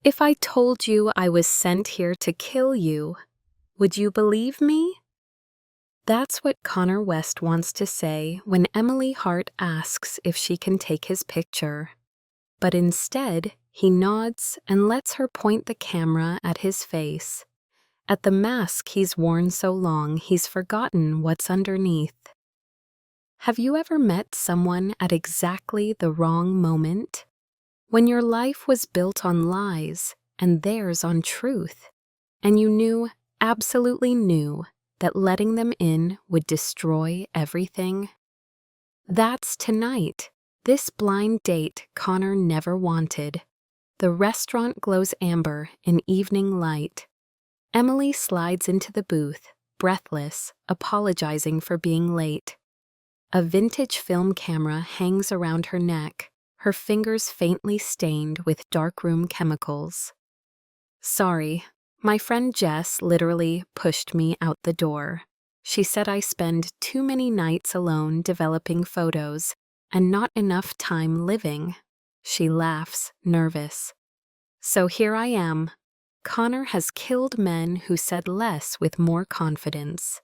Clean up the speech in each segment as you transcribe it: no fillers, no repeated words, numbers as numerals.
If I told you I was sent here to kill you, would you believe me? That's what Connor West wants to say when Emily Hart asks if she can take his picture. But instead, he nods and lets her point the camera at his face. At the mask he's worn so long, he's forgotten what's underneath. Have you ever met someone at exactly the wrong moment? When your life was built on lies and theirs on truth, and you knew, absolutely knew, that letting them in would destroy everything? That's tonight, this blind date Connor never wanted. The restaurant glows amber in evening light. Emily slides into the booth, breathless, apologizing for being late. A vintage film camera hangs around her neck, her fingers faintly stained with darkroom chemicals. Sorry, my friend Jess literally pushed me out the door. She said I spend too many nights alone developing photos and not enough time living. She laughs, nervous. So here I am. Connor has killed men who said less with more confidence.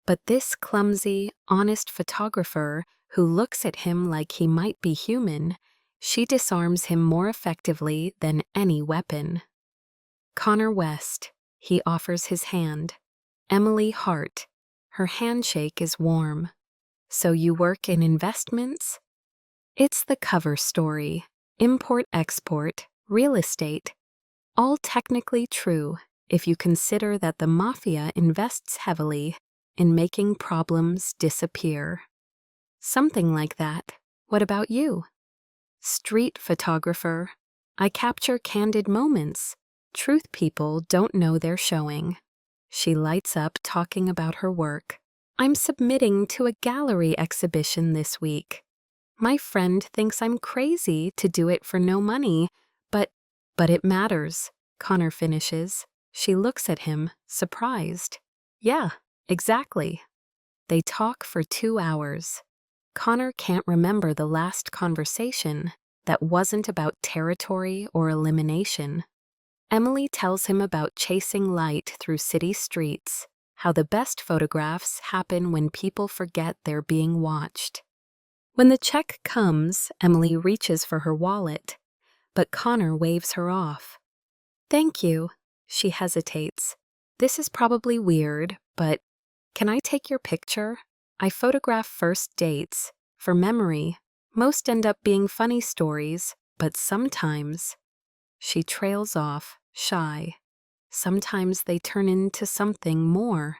But this clumsy, honest photographer who looks at him like he might be human, she disarms him more effectively than any weapon. Connor West, he offers his hand. Emily Hart, her handshake is warm. So you work in investments? It's the cover story. Import-export, real estate. All technically true if you consider that the Mafia invests heavily in making problems disappear. Something like that. What about you? Street photographer. I capture candid moments. Truth people don't know they're showing. She lights up talking about her work. I'm submitting to a gallery exhibition this week. My friend thinks I'm crazy to do it for no money, but it matters, Connor finishes. She looks at him, surprised. Yeah, exactly. They talk for 2 hours. Connor can't remember the last conversation that wasn't about territory or elimination. Emily tells him about chasing light through city streets, how the best photographs happen when people forget they're being watched. When the check comes, Emily reaches for her wallet, but Connor waves her off. Thank you, she hesitates. This is probably weird, but can I take your picture? I photograph first dates. For memory, most end up being funny stories, but sometimes... She trails off, shy. Sometimes they turn into something more.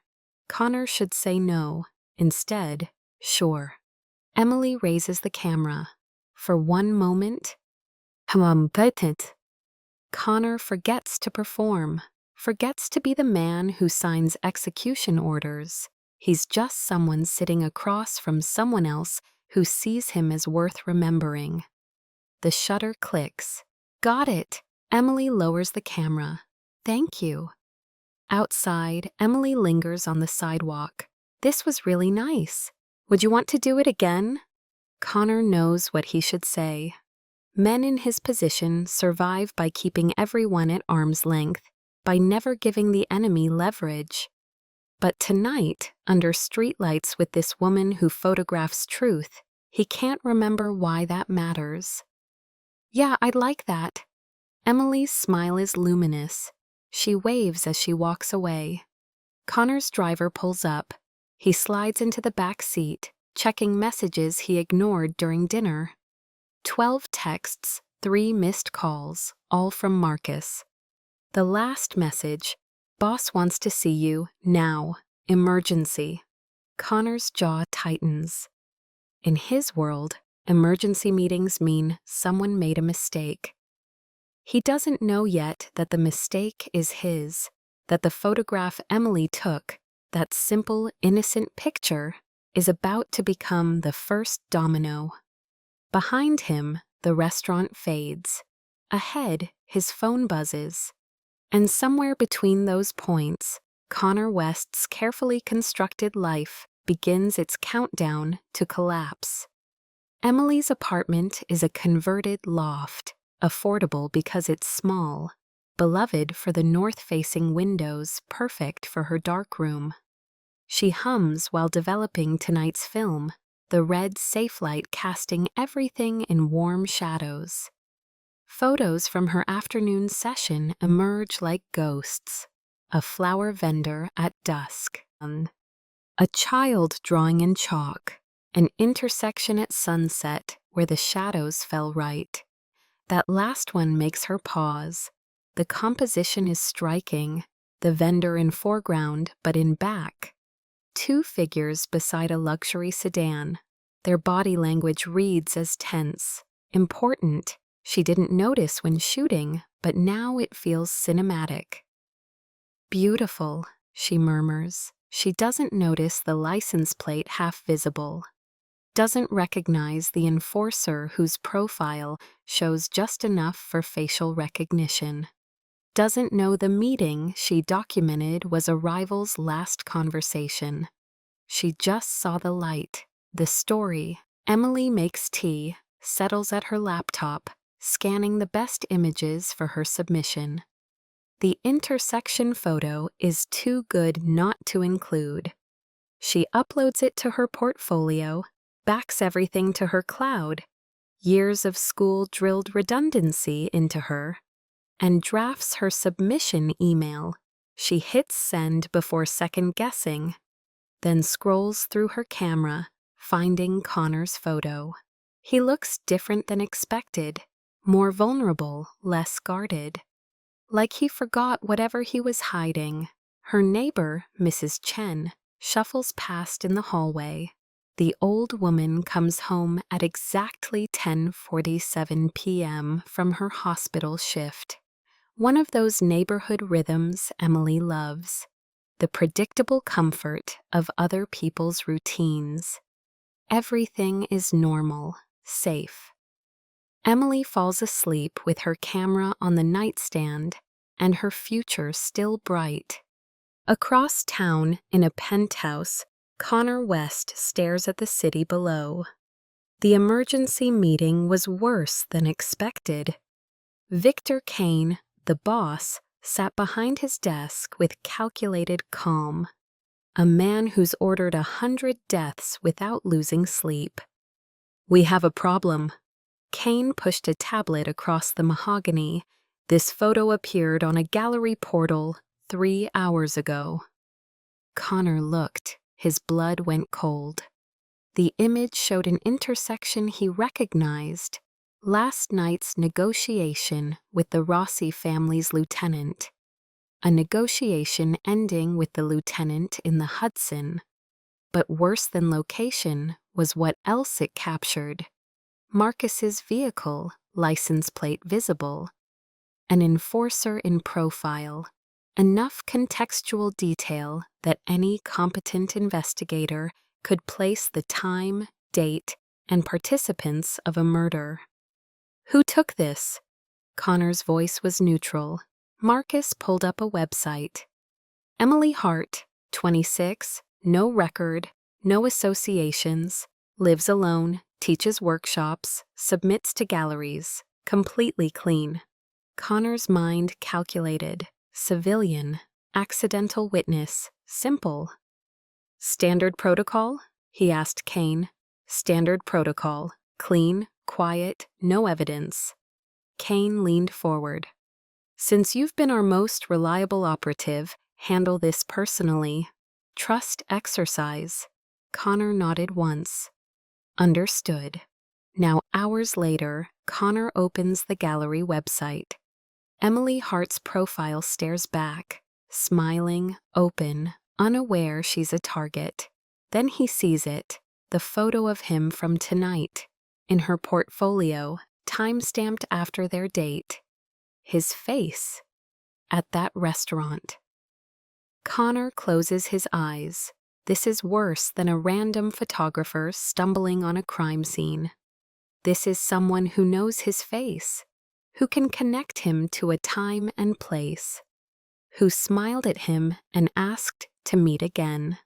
Connor should say no. Instead, sure. Emily raises the camera. For one moment, Connor forgets to perform, forgets to be the man who signs execution orders. He's just someone sitting across from someone else who sees him as worth remembering. The shutter clicks. Got it. Emily lowers the camera. Thank you. Outside, Emily lingers on the sidewalk. This was really nice. Would you want to do it again? Connor knows what he should say. Men in his position survive by keeping everyone at arm's length, by never giving the enemy leverage. But tonight, under streetlights with this woman who photographs truth, he can't remember why that matters. Yeah, I'd like that. Emily's smile is luminous. She waves as she walks away. Connor's driver pulls up. He slides into the back seat, checking messages he ignored during dinner. 12 texts, 3 missed calls, all from Marcus. The last message, boss wants to see you, now, emergency. Connor's jaw tightens. In his world, emergency meetings mean someone made a mistake. He doesn't know yet that the mistake is his, that the photograph Emily took, that simple, innocent picture, is about to become the first domino. Behind him, the restaurant fades. Ahead, his phone buzzes. And somewhere between those points, Connor West's carefully constructed life begins its countdown to collapse. Emily's apartment is a converted loft, affordable because it's small. beloved for the north-facing windows, perfect for her darkroom. She hums while developing tonight's film, the red safe light casting everything in warm shadows. Photos from her afternoon session emerge like ghosts. A flower vendor at dusk. A child drawing in chalk. An intersection at sunset where the shadows fell right. That last one makes her pause. The composition is striking. The vendor in foreground, but in back. Two figures beside a luxury sedan. Their body language reads as tense, important. She didn't notice when shooting, but now it feels cinematic. Beautiful, she murmurs. She doesn't notice the license plate half visible. Doesn't recognize the enforcer whose profile shows just enough for facial recognition. Doesn't know the meeting she documented was a rival's last conversation. She just saw the light, the story. Emily makes tea, settles at her laptop, scanning the best images for her submission. The intersection photo is too good not to include. She uploads it to her portfolio, backs everything to her cloud, years of school drilled redundancy into her, and drafts her submission email. She hits send before second-guessing, then scrolls through her camera, finding Connor's photo. He looks different than expected, more vulnerable, less guarded. Like he forgot whatever he was hiding. Her neighbor, Mrs. Chen, shuffles past in the hallway. The old woman comes home at exactly 10:47 p.m. from her hospital shift. One of those neighborhood rhythms Emily loves. The predictable comfort of other people's routines. Everything is normal, safe. Emily falls asleep with her camera on the nightstand and her future still bright. Across town, in a penthouse, Connor West stares at the city below. The emergency meeting was worse than expected. Victor Kane, the boss, sat behind his desk with calculated calm. A man who's ordered 100 deaths without losing sleep. "We have a problem." Kane pushed a tablet across the mahogany. This photo appeared on a gallery portal 3 hours ago. Connor looked. His blood went cold. The image showed an intersection he recognized. Last night's negotiation with the Rossi family's lieutenant. A negotiation ending with the lieutenant in the Hudson. But worse than location was what else it captured. Marcus's vehicle, license plate visible. An enforcer in profile. Enough contextual detail that any competent investigator could place the time, date, and participants of a murder. "Who took this?" Connor's voice was neutral. Marcus pulled up a website. Emily Hart, 26, no record, no associations, lives alone, teaches workshops, submits to galleries, completely clean. Connor's mind calculated. Civilian, accidental witness, simple. "Standard protocol?" he asked Kane. "Standard protocol. Clean, quiet, no evidence." Kane leaned forward. "Since you've been our most reliable operative, handle this personally. Trust exercise." Connor nodded once. Understood. Now, hours later, Connor opens the gallery website. Emily Hart's profile stares back, smiling, open, unaware she's a target. Then he sees it, the photo of him from tonight, in her portfolio, time-stamped after their date. His face, at that restaurant. Connor closes his eyes. This is worse than a random photographer stumbling on a crime scene. This is someone who knows his face, who can connect him to a time and place, who smiled at him and asked to meet again.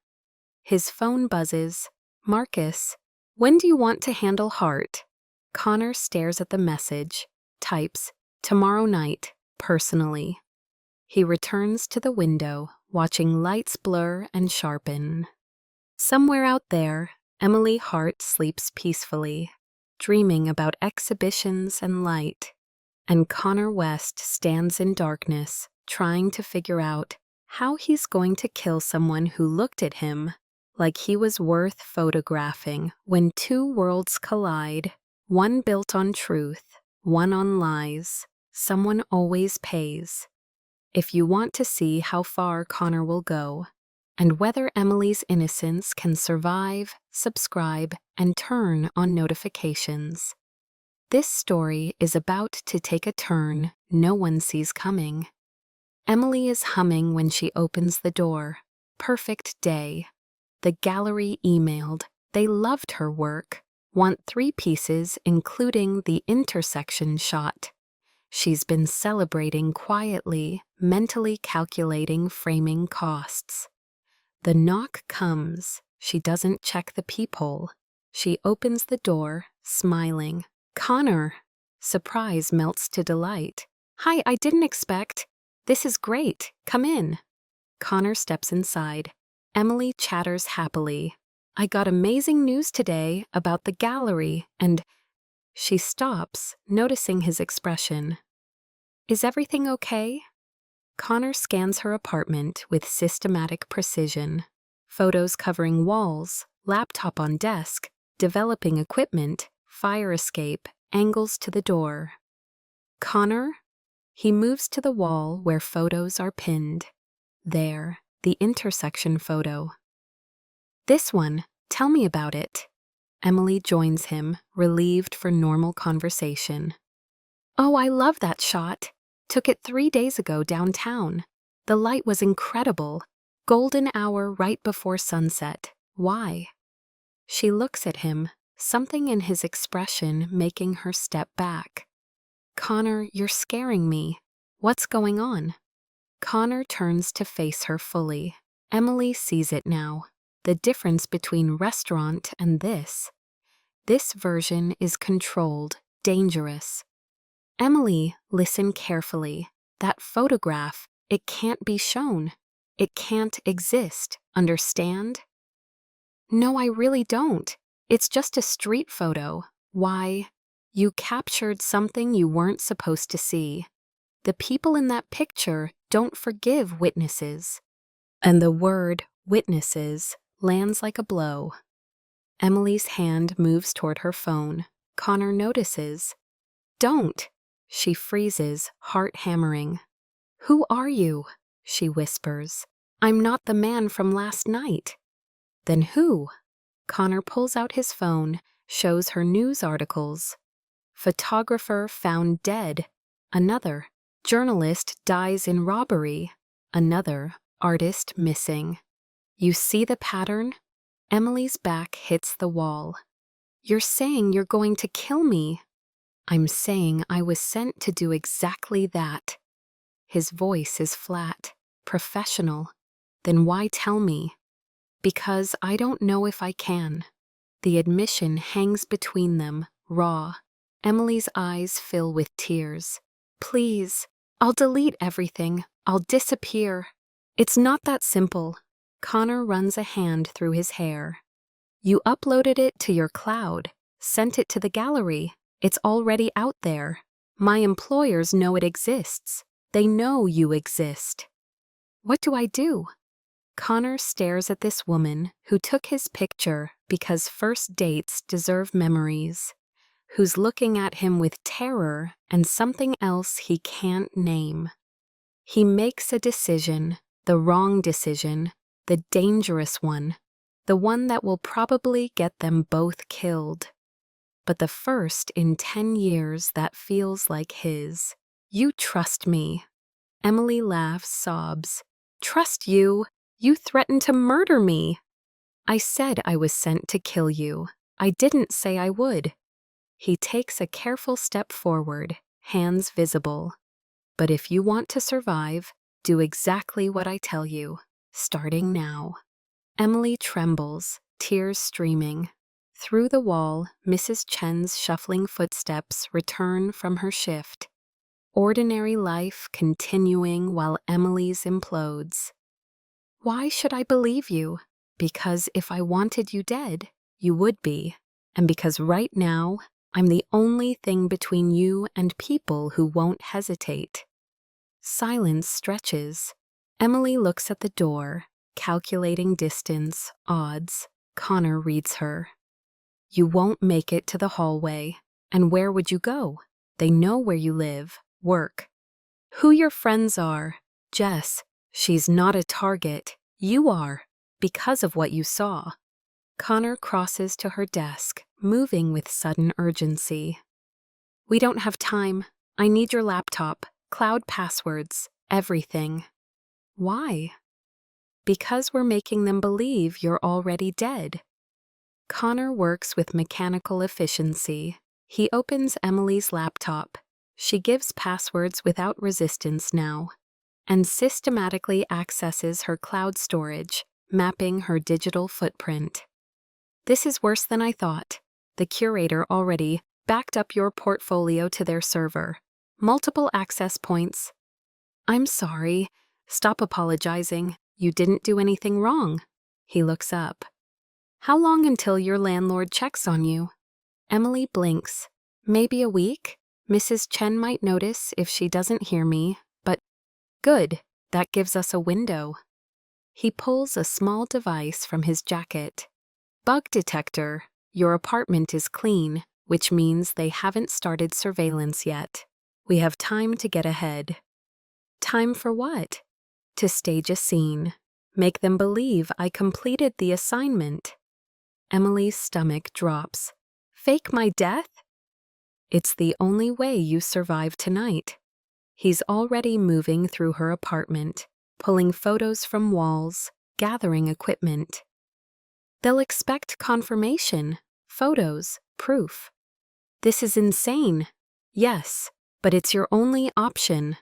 His phone buzzes. "Marcus, when do you want to handle Hart?" Connor stares at the message, types, "Tomorrow night, personally. He returns to the window, watching lights blur and sharpen. Somewhere out there, Emily Hart sleeps peacefully, dreaming about exhibitions and light, and Connor West stands in darkness, trying to figure out how he's going to kill someone who looked at him like he was worth photographing when two worlds collide, one built on truth, one on lies. Someone always pays. If you want to see how far Connor will go, and whether Emily's innocence can survive, subscribe, and turn on notifications. This story is about to take a turn no one sees coming. Emily is humming when she opens the door. Perfect day. The gallery emailed. They loved her work. Want 3 pieces, including the intersection shot. She's been celebrating quietly, mentally calculating framing costs. The knock comes. She doesn't check the peephole. She opens the door, smiling. Connor. Surprise melts to delight. Hi, I didn't expect. This is great. Come in. Connor steps inside. Emily chatters happily. I got amazing news today about the gallery, and she stops, noticing his expression. Is everything okay? Connor scans her apartment with systematic precision. Photos covering walls, laptop on desk, developing equipment, fire escape, angles to the door. Connor? He moves to the wall where photos are pinned. There, the intersection photo. This one, tell me about it. Emily joins him, relieved for normal conversation. Oh, I love that shot. Took it 3 days ago downtown. The light was incredible. Golden hour right before sunset. Why? She looks at him, something in his expression making her step back. Connor, you're scaring me. What's going on? Connor turns to face her fully. Emily sees it now. The difference between restaurant and this. This version is controlled, dangerous. Emily, listen carefully. That photograph, it can't be shown. It can't exist, understand? No, I really don't. It's just a street photo. Why? You captured something you weren't supposed to see. The people in that picture don't forgive witnesses. And the word witnesses lands like a blow. Emily's hand moves toward her phone. Connor notices. Don't. She freezes, heart hammering. Who are you? She whispers. I'm not the man from last night. Then who? Connor pulls out his phone, shows her news articles. Photographer found dead. Another. Journalist dies in robbery. Another. Artist missing. You see the pattern? Emily's back hits the wall. You're saying you're going to kill me. I'm saying I was sent to do exactly that. His voice is flat, professional. Then why tell me? Because I don't know if I can. The admission hangs between them, raw. Emily's eyes fill with tears. Please, I'll delete everything. I'll disappear. It's not that simple. Connor runs a hand through his hair. You uploaded it to your cloud, sent it to the gallery. It's already out there. My employers know it exists. They know you exist. What do I do? Connor stares at this woman who took his picture because first dates deserve memories, who's looking at him with terror and something else he can't name. He makes a decision, the wrong decision, the dangerous one, the one that will probably get them both killed. But the first in 10 years that feels like his. You trust me. Emily laughs, sobs. Trust you? You threatened to murder me. I said I was sent to kill you. I didn't say I would. He takes a careful step forward, hands visible. But if you want to survive, do exactly what I tell you, starting now. Emily trembles, tears streaming. Through the wall, Mrs. Chen's shuffling footsteps return from her shift. Ordinary life continuing while Emily's implodes. Why should I believe you? Because if I wanted you dead, you would be. And because right now, I'm the only thing between you and people who won't hesitate. Silence stretches. Emily looks at the door, calculating distance, odds. Connor reads her. You won't make it to the hallway. And where would you go? They know where you live, work. Who your friends are. Jess, she's not a target. You are, because of what you saw. Connor crosses to her desk, moving with sudden urgency. We don't have time. I need your laptop, cloud passwords, everything. Why? Because we're making them believe you're already dead. Connor works with mechanical efficiency. He opens Emily's laptop. She gives passwords without resistance now, and systematically accesses her cloud storage, mapping her digital footprint. This is worse than I thought. The curator already backed up your portfolio to their server. Multiple access points. I'm sorry. Stop apologizing. You didn't do anything wrong. He looks up. How long until your landlord checks on you? Emily blinks. Maybe a week? Mrs. Chen might notice if she doesn't hear me, but good, that gives us a window. He pulls a small device from his jacket. Bug detector. Your apartment is clean, which means they haven't started surveillance yet. We have time to get ahead. Time for what? To stage a scene. Make them believe I completed the assignment. Emily's stomach drops. Fake my death? It's the only way you survive tonight. He's already moving through her apartment, pulling photos from walls, gathering equipment. They'll expect confirmation, photos, proof. This is insane. Yes, but it's your only option.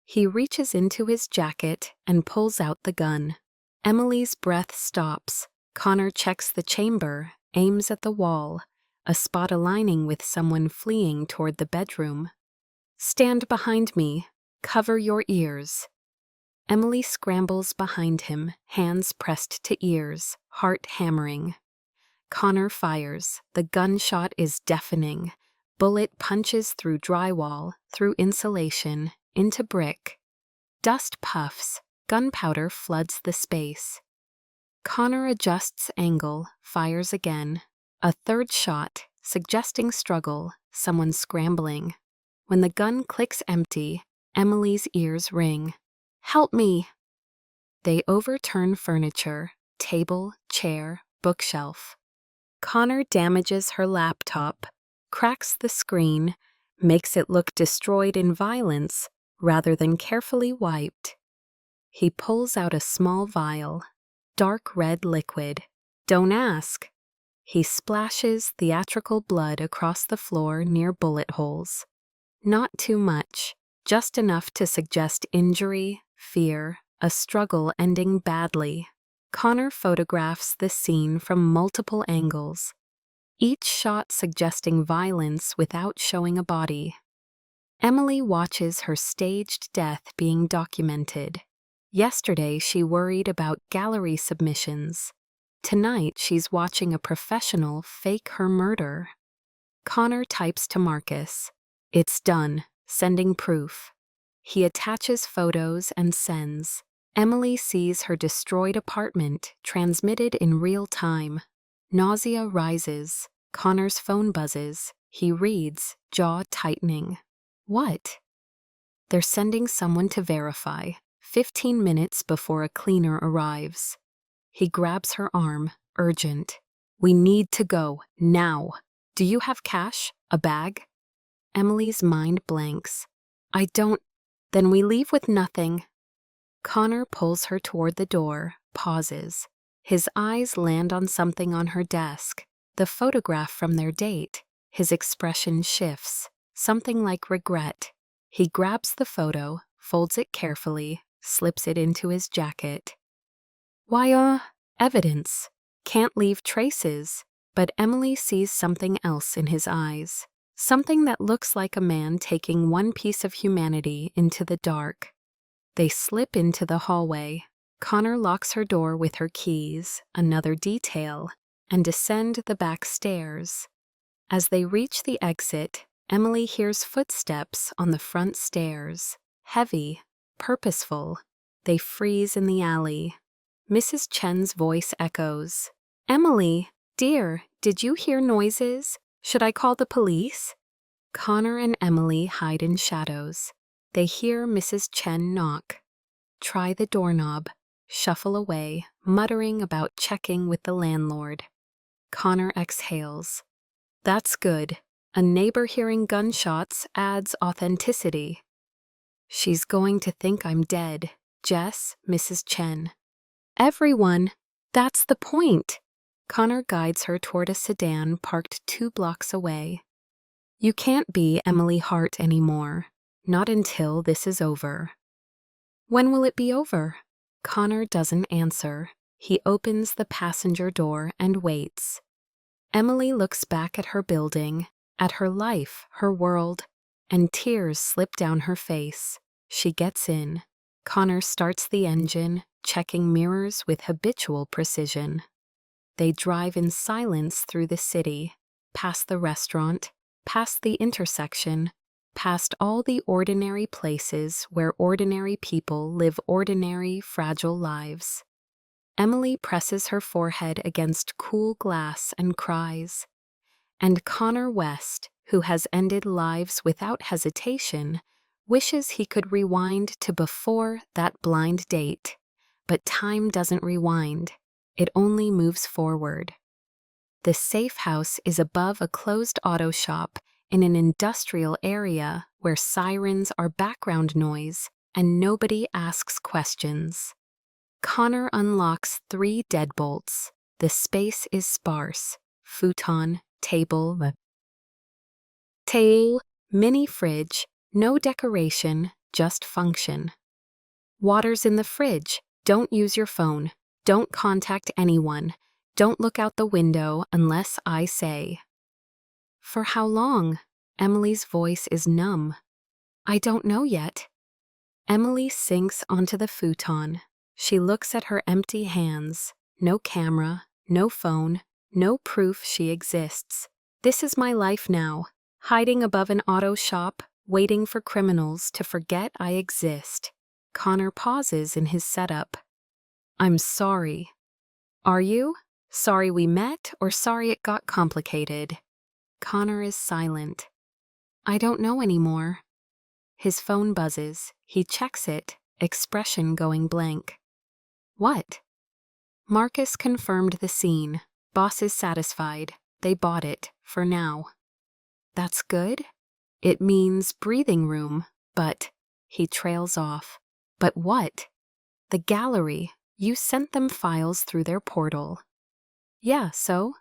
He reaches into his jacket and pulls out the gun. Emily's breath stops. Connor checks the chamber, aims at the wall, a spot aligning with someone fleeing toward the bedroom. Stand behind me. Cover your ears. Emily scrambles behind him, hands pressed to ears, heart hammering. Connor fires. The gunshot is deafening. Bullet punches through drywall, through insulation, into brick. Dust puffs. Gunpowder floods the space. Connor adjusts angle, fires again. A third shot, suggesting struggle, someone scrambling. When the gun clicks empty, Emily's ears ring. Help me! They overturn furniture, table, chair, bookshelf. Connor damages her laptop, cracks the screen, makes it look destroyed in violence rather than carefully wiped. He pulls out a small vial, dark red liquid. Don't ask. He splashes theatrical blood across the floor near bullet holes. Not too much, just enough to suggest injury, fear, a struggle ending badly. Connor photographs the scene from multiple angles, each shot suggesting violence without showing a body. Emily watches her staged death being documented. Yesterday she worried about gallery submissions. Tonight she's watching a professional fake her murder. Connor types to Marcus. It's done, sending proof. He attaches photos and sends. Emily sees her destroyed apartment transmitted in real time. Nausea rises. Connor's phone buzzes. He reads, jaw tightening. What? They're sending someone to verify, 15 minutes before a cleaner arrives. He grabs her arm, urgent. We need to go, now. Do you have cash? A bag? Emily's mind blanks. I don't. Then we leave with nothing. Connor pulls her toward the door, pauses. His eyes land on something on her desk, the photograph from their date. His expression shifts, something like regret. He grabs the photo, folds it carefully, slips it into his jacket. Why, evidence. Can't leave traces. But Emily sees something else in his eyes. Something that looks like a man taking one piece of humanity into the dark. They slip into the hallway. Connor locks her door with her keys, another detail, and descend the back stairs. As they reach the exit, Emily hears footsteps on the front stairs. Heavy, purposeful. They freeze in the alley. Mrs. Chen's voice echoes. "Emily, dear, did you hear noises? Should I call the police?" Connor and Emily hide in shadows. They hear Mrs. Chen knock. Try the doorknob. Shuffle away, muttering about checking with the landlord. Connor exhales. That's good. A neighbor hearing gunshots adds authenticity. "She's going to think I'm dead." Jess, Mrs. Chen. "Everyone, that's the point." Connor guides her toward a sedan parked 2 blocks away. "You can't be Emily Hart anymore. Not until this is over." "When will it be over?" Connor doesn't answer. He opens the passenger door and waits. Emily looks back at her building, at her life, her world, and tears slip down her face. She gets in. Connor starts the engine, checking mirrors with habitual precision. They drive in silence through the city, past the restaurant, past the intersection, past all the ordinary places where ordinary people live ordinary, fragile lives. Emily presses her forehead against cool glass and cries. And Connor West, who has ended lives without hesitation, wishes he could rewind to before that blind date. But time doesn't rewind. It only moves forward. The safe house is above a closed auto shop in an industrial area where sirens are background noise and nobody asks questions. Connor unlocks 3 deadbolts. The space is sparse. Futon, table, mini fridge, no decoration, just function. Water's in the fridge. Don't use your phone. Don't contact anyone. Don't look out the window unless I say. "For how long?" Emily's voice is numb. "I don't know yet." Emily sinks onto the futon. She looks at her empty hands. No camera, no phone, no proof she exists. This is my life now, hiding above an auto shop, waiting for criminals to forget I exist. Connor pauses in his setup. "I'm sorry." "Are you? Sorry we met, or sorry it got complicated?" Connor is silent. "I don't know anymore." His phone buzzes. He checks it, expression going blank. "What?" Marcus confirmed the scene. Boss is satisfied. They bought it, for now. "That's good?" "It means breathing room, but..." He trails off. "But what?" "The gallery. You sent them files through their portal." "Yeah, so?"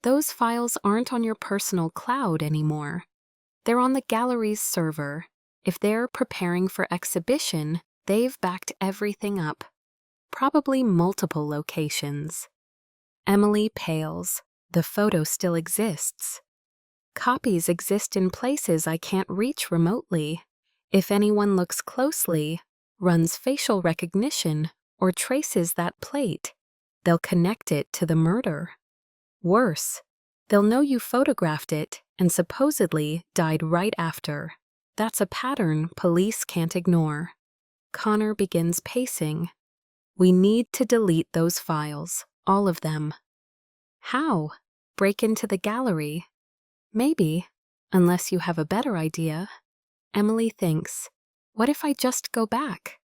"Those files aren't on your personal cloud anymore. They're on the gallery's server. If they're preparing for exhibition, they've backed everything up. Probably multiple locations." Emily pales. The photo still exists. "Copies exist in places I can't reach remotely. If anyone looks closely, runs facial recognition, or traces that plate, they'll connect it to the murder. Worse, they'll know you photographed it and supposedly died right after. That's a pattern police can't ignore." Connor begins pacing. "We need to delete those files, all of them." "How? Break into the gallery?" "Maybe, unless you have a better idea." Emily thinks, "What if I just go back?"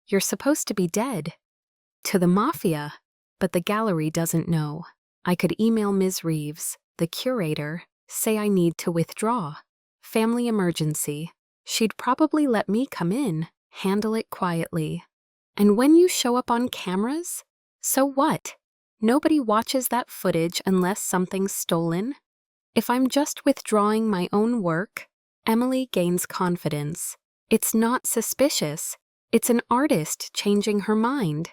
"You're supposed to be dead." "To the Mafia, but the gallery doesn't know. I could email Ms. Reeves, the curator, say I need to withdraw. Family emergency. She'd probably let me come in, handle it quietly. And when you show up on cameras, so what? Nobody watches that footage unless something's stolen. If I'm just withdrawing my own work," Emily gains confidence. "It's not suspicious. It's an artist changing her mind."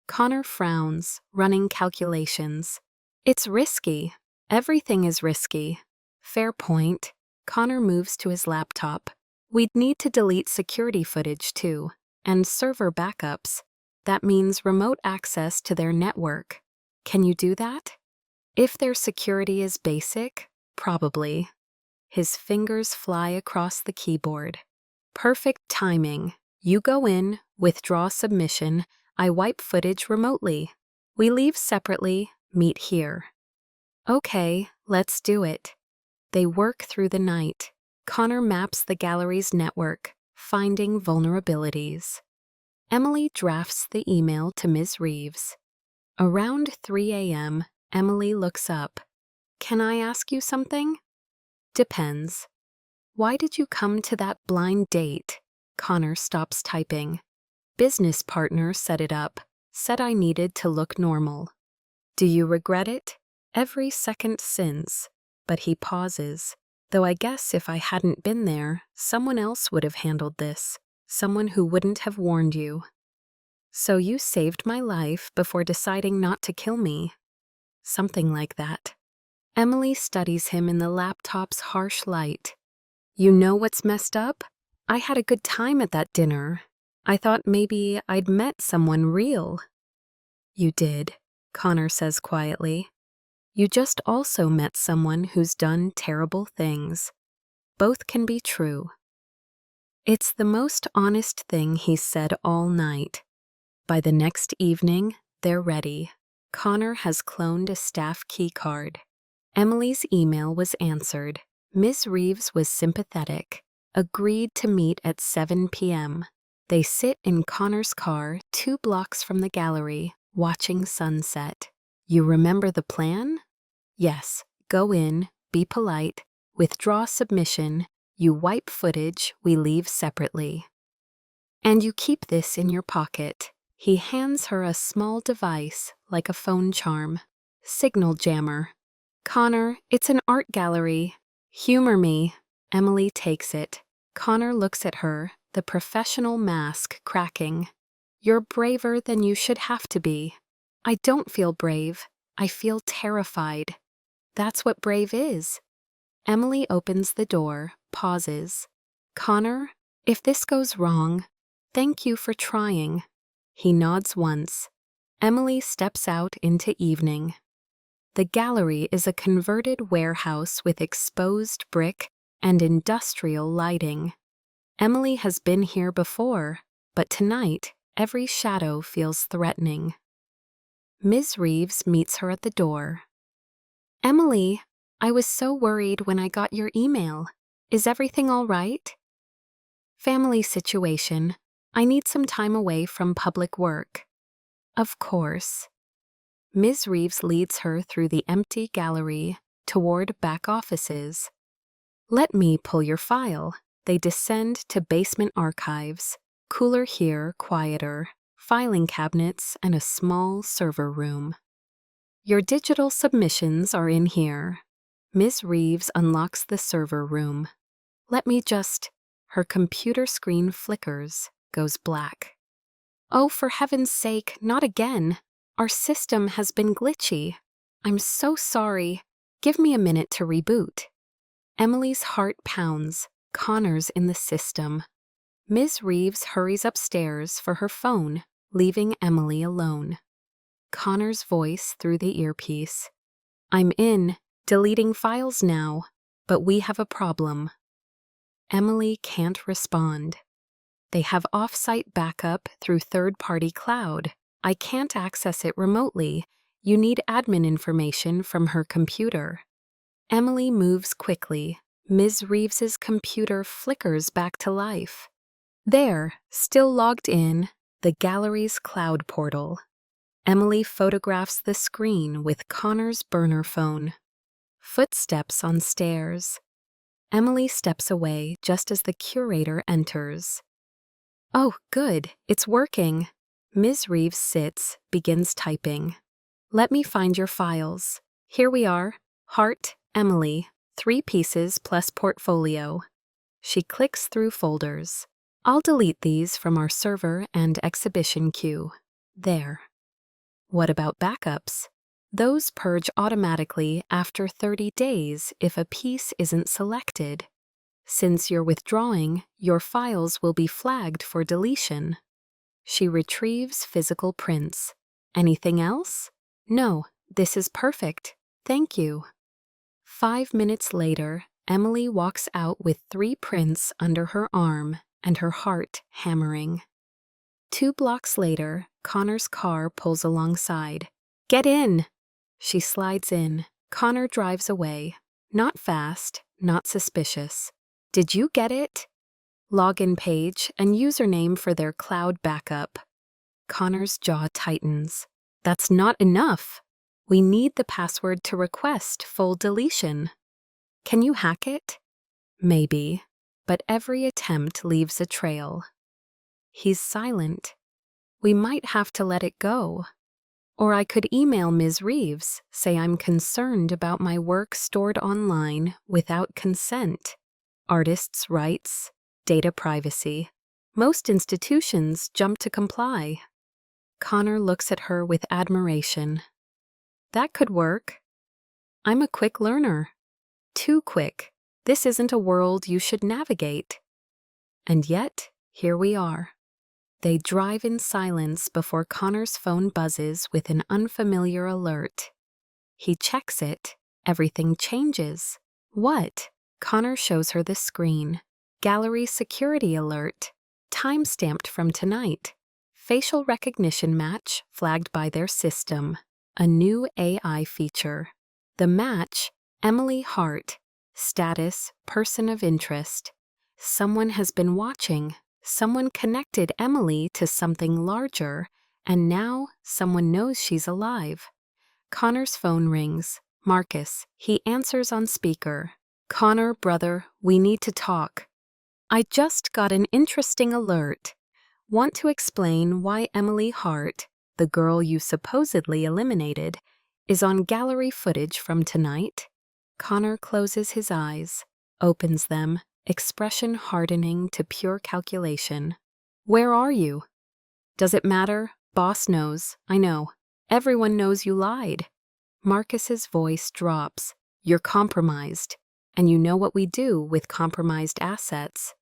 Connor frowns, running calculations. "It's risky. Everything is risky." "Fair point. Connor moves to his laptop. We'd need to delete security footage too, and server backups. That means remote access to their network. Can you do that? If their security is basic, probably. His fingers fly across the keyboard. Perfect timing. You go in, withdraw submission, I wipe footage remotely. We leave separately, meet here. Okay, let's do it. They work through the night. Connor maps the gallery's network, finding vulnerabilities. Emily drafts the email to Ms. Reeves. Around 3 a.m., Emily looks up. Can I ask you something? Depends. Why did you come to that blind date? Connor stops typing. Business partner set it up, said I needed to look normal. Do you regret it? Every second since. But he pauses. Though I guess if I hadn't been there, someone else would have handled this. Someone who wouldn't have warned you. So you saved my life before deciding not to kill me. Something like that. Emily studies him in the laptop's harsh light. You know what's messed up? I had a good time at that dinner. I thought maybe I'd met someone real. You did, Connor says quietly. You just also met someone who's done terrible things. Both can be true. It's the most honest thing he's said all night. By the next evening, they're ready. Connor has cloned a staff keycard. Emily's email was answered. Ms. Reeves was sympathetic, agreed to meet at 7 p.m. They sit in Connor's car 2 blocks from the gallery, watching sunset. You remember the plan? Yes, go in, be polite, withdraw submission, you wipe footage, we leave separately. And you keep this in your pocket. He hands her a small device, like a phone charm. Signal jammer. Connor, it's an art gallery. Humor me. Emily takes it. Connor looks at her, the professional mask cracking. You're braver than you should have to be. I don't feel brave. I feel terrified. That's what brave is. Emily opens the door, pauses. Connor, if this goes wrong, thank you for trying. He nods once. Emily steps out into evening. The gallery is a converted warehouse with exposed brick and industrial lighting. Emily has been here before, but tonight, every shadow feels threatening. Ms. Reeves meets her at the door. Emily, I was so worried when I got your email. Is everything all right? Family situation. I need some time away from public work. Of course. Ms. Reeves leads her through the empty gallery toward back offices. Let me pull your file. They descend to basement archives. Cooler here, quieter. Filing cabinets and a small server room. Your digital submissions are in here. Ms. Reeves unlocks the server room. Let me just... Her computer screen flickers, goes black. Oh, for heaven's sake, not again. Our system has been glitchy. I'm so sorry. Give me a minute to reboot. Emily's heart pounds. Connor's in the system. Ms. Reeves hurries upstairs for her phone, leaving Emily alone. Connor's voice through the earpiece. I'm in, deleting files now, but we have a problem. Emily can't respond. They have off-site backup through third-party cloud. I can't access it remotely. You need admin information from her computer. Emily moves quickly. Ms. Reeves's computer flickers back to life. There, still logged in, the gallery's cloud portal. Emily photographs the screen with Connor's burner phone. Footsteps on stairs. Emily steps away just as the curator enters. Oh, good, it's working. Ms. Reeves sits, begins typing. Let me find your files. Here we are. Heart, Emily, 3 pieces plus portfolio. She clicks through folders. I'll delete these from our server and exhibition queue. There. What about backups? Those purge automatically after 30 days if a piece isn't selected. Since you're withdrawing, your files will be flagged for deletion. She retrieves physical prints. Anything else? No, this is perfect. Thank you. 5 minutes later, Emily walks out with 3 prints under her arm and her heart hammering. 2 blocks later, Connor's car pulls alongside. Get in! She slides in. Connor drives away. Not fast, not suspicious. Did you get it? Login page and username for their cloud backup. Connor's jaw tightens. That's not enough. We need the password to request full deletion. Can you hack it? Maybe, but every attempt leaves a trail. He's silent. We might have to let it go. Or I could email Ms. Reeves, say I'm concerned about my work stored online without consent. Artists' rights, data privacy. Most institutions jump to comply. Connor looks at her with admiration. That could work. I'm a quick learner. Too quick. This isn't a world you should navigate. And yet, here we are. They drive in silence before Connor's phone buzzes with an unfamiliar alert. He checks it. Everything changes. What? Connor shows her the screen. Gallery security alert. Time-stamped from tonight. Facial recognition match flagged by their system. A new AI feature. The match, Emily Hart. Status, person of interest. Someone has been watching. Someone connected Emily to something larger, and now someone knows she's alive. Connor's phone rings. Marcus. He answers on speaker. Connor, brother, we need to talk. I just got an interesting alert. Want to explain why Emily Hart, the girl you supposedly eliminated, is on gallery footage from tonight? Connor closes his eyes, opens them, expression hardening to pure calculation. Where are you? Does it matter? Boss knows. I know. Everyone knows you lied. Marcus's voice drops. You're compromised, and you know what we do with compromised assets.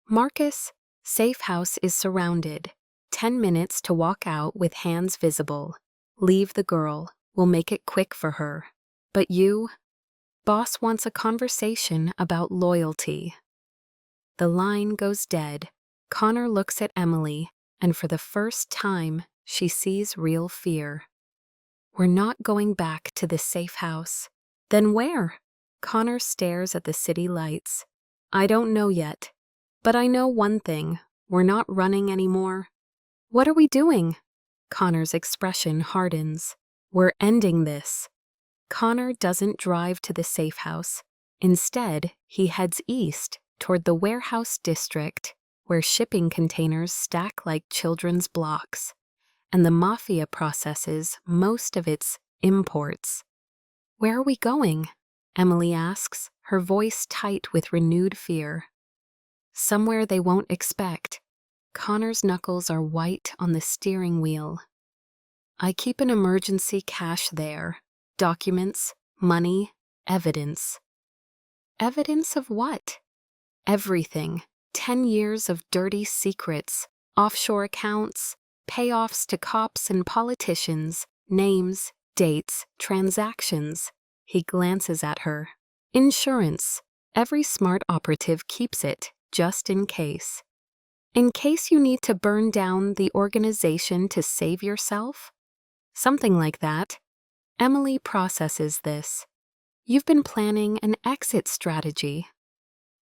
Marcus, safe house is surrounded. 10 minutes to walk out with hands visible. Leave the girl. We'll make it quick for her. But you? Boss wants a conversation about loyalty. The line goes dead. Connor looks at Emily, and for the first time, she sees real fear. We're not going back to the safe house. Then where? Connor stares at the city lights. I don't know yet. But I know one thing. We're not running anymore. What are we doing? Connor's expression hardens. We're ending this. Connor doesn't drive to the safe house. Instead, he heads east toward the warehouse district, where shipping containers stack like children's blocks, and the Mafia processes most of its imports. Where are we going? Emily asks, her voice tight with renewed fear. Somewhere they won't expect. Connor's knuckles are white on the steering wheel. I keep an emergency cache there. Documents, money, evidence. Evidence of what? Everything. 10 years of dirty secrets, offshore accounts, payoffs to cops and politicians, names, dates, transactions. He glances at her. Insurance. Every smart operative keeps it, just in case. In case you need to burn down the organization to save yourself? Something like that. Emily processes this. You've been planning an exit strategy.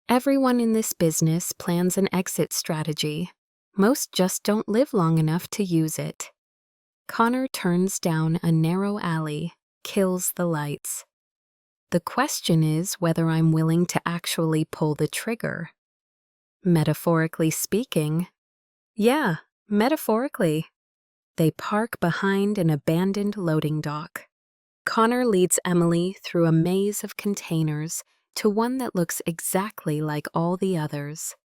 Everyone in this business plans an exit strategy. Most just don't live long enough to use it. Connor turns down a narrow alley, kills the lights. The question is whether I'm willing to actually pull the trigger. Metaphorically speaking. Yeah, metaphorically. They park behind an abandoned loading dock. Connor leads Emily through a maze of containers to one that looks exactly like all the others,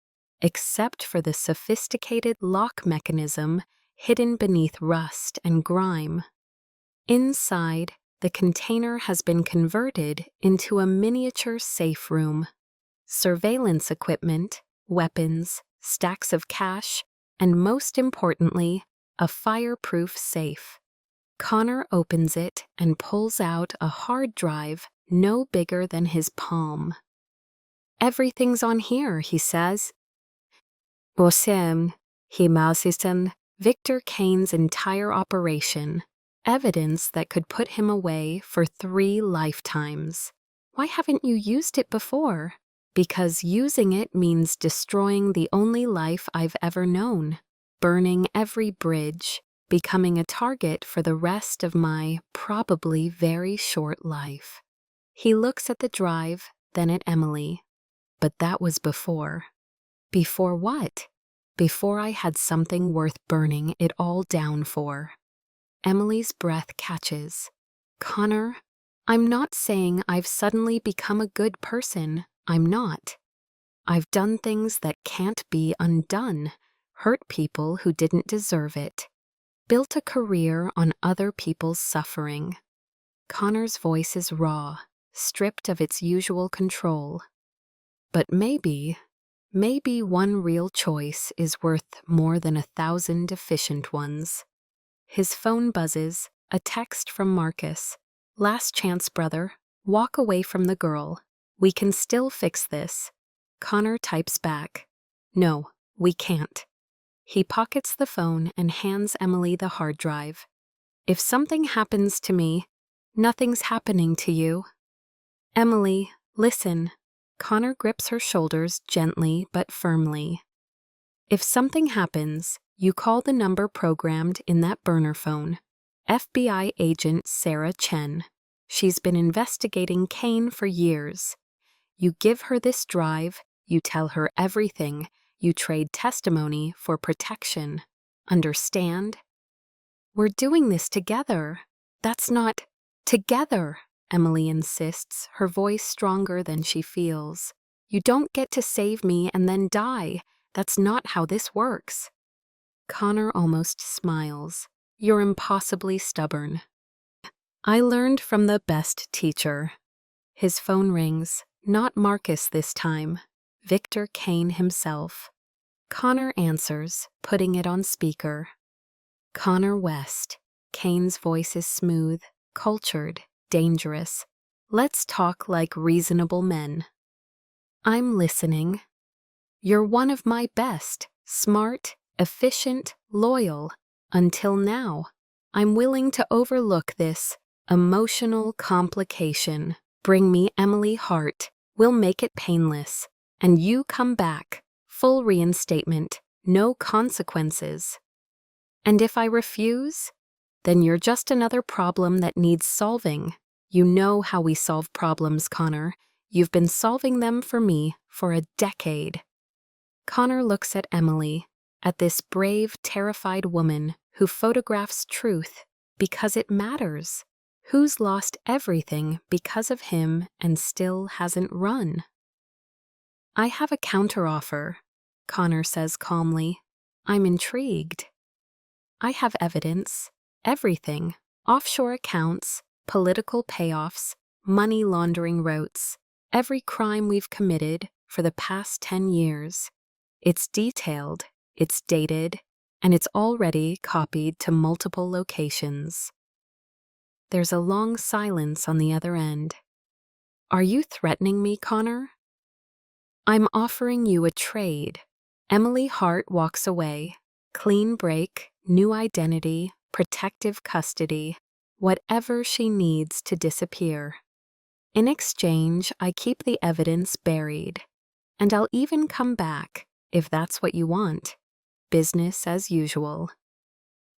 except for the sophisticated lock mechanism hidden beneath rust and grime. Inside, the container has been converted into a miniature safe room. surveillance equipment, weapons, stacks of cash, and most importantly, a fireproof safe. Connor opens it and pulls out a hard drive no bigger than his palm. "Everything's on here," he says. He mouses Victor Kane's entire operation, evidence that could put him away for 3 lifetimes. "Why haven't you used it before?" "Because using it means destroying the only life I've ever known, burning every bridge, becoming a target for the rest of my probably very short life." He looks at the drive, then at Emily. But that was before. Before what? Before I had something worth burning it all down for. Emily's breath catches. "Connor, I'm not saying I've suddenly become a good person. I'm not. I've done things that can't be undone, hurt people who didn't deserve it, built a career on other people's suffering." Connor's voice is raw, stripped of its usual control. "But maybe one real choice is worth more than 1,000 deficient ones." His phone buzzes, a text from Marcus. "Last chance, brother. Walk away from the girl. We can still fix this." Connor types back, "No, we can't." He pockets the phone and hands Emily the hard drive. "If something happens to me, nothing's happening to you." "Emily, listen." Connor grips her shoulders gently but firmly. "If something happens, you call the number programmed in that burner phone. FBI agent Sarah Chen. She's been investigating Kane for years. You give her this drive, you tell her everything, you trade testimony for protection. Understand?" "We're doing this together." "That's not together," Emily insists, her voice stronger than she feels. "You don't get to save me and then die. That's not how this works." Connor almost smiles. "You're impossibly stubborn." "I learned from the best teacher." His phone rings, not Marcus this time, Victor Kane himself. Connor answers, putting it on speaker. "Connor West." Kane's voice is smooth, cultured, dangerous. "Let's talk like reasonable men." "I'm listening." "You're one of my best, smart, efficient, loyal. Until now. I'm willing to overlook this emotional complication. Bring me Emily Hart. We'll make it painless. And you come back. Full reinstatement. No consequences." "And if I refuse?" "Then you're just another problem that needs solving." "You know how we solve problems, Connor. You've been solving them for me for a decade." Connor looks at Emily, at this brave, terrified woman who photographs truth because it matters, who's lost everything because of him and still hasn't run. "I have a counteroffer," Connor says calmly. "I'm intrigued." "I have evidence. Everything. Offshore accounts, political payoffs, money laundering routes, every crime we've committed for the past 10 years. It's detailed, it's dated, and it's already copied to multiple locations." There's a long silence on the other end. "Are you threatening me, Connor?" "I'm offering you a trade." Emily Hart walks away. Clean break, new identity, protective custody, whatever she needs to disappear. In exchange, I keep the evidence buried. And I'll even come back, if that's what you want. Business as usual.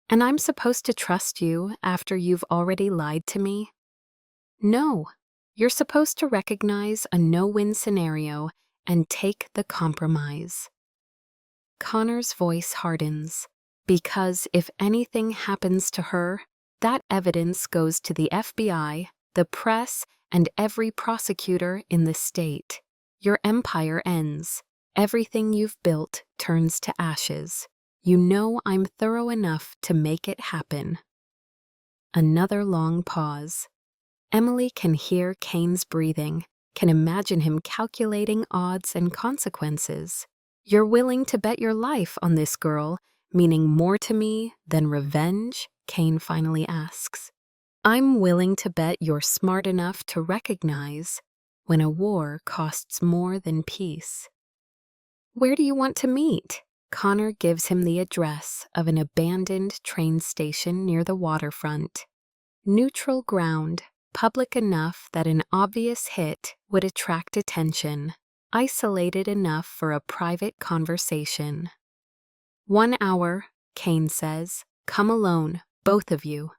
"And I'm supposed to trust you after you've already lied to me?" "No. You're supposed to recognize a no-win scenario and take the compromise." Connor's voice hardens. Because if anything happens to her, that evidence goes to the FBI, the press, and every prosecutor in the state. Your empire ends. Everything you've built turns to ashes. You know I'm thorough enough to make it happen. Another long pause. Emily can hear Kane's breathing, can imagine him calculating odds and consequences. "You're willing to bet your life on this girl, meaning more to me than revenge?" Kane finally asks. "I'm willing to bet you're smart enough to recognize when a war costs more than peace." "Where do you want to meet?" Connor gives him the address of an abandoned train station near the waterfront. Neutral ground, public enough that an obvious hit would attract attention, isolated enough for a private conversation. "1 hour," Kane says. "Come alone, both of you."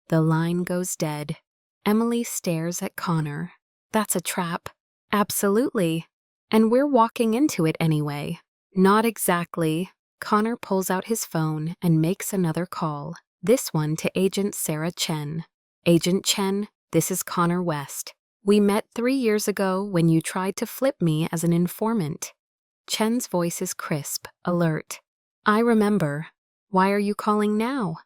The line goes dead. Emily stares at Connor. "That's a trap." "Absolutely. And we're walking into it anyway." "Not exactly." Connor pulls out his phone and makes another call, this one to Agent Sarah Chen. "Agent Chen, this is Connor West. We met 3 years ago when you tried to flip me as an informant." Chen's voice is crisp, alert. "I remember. Why are you calling now?"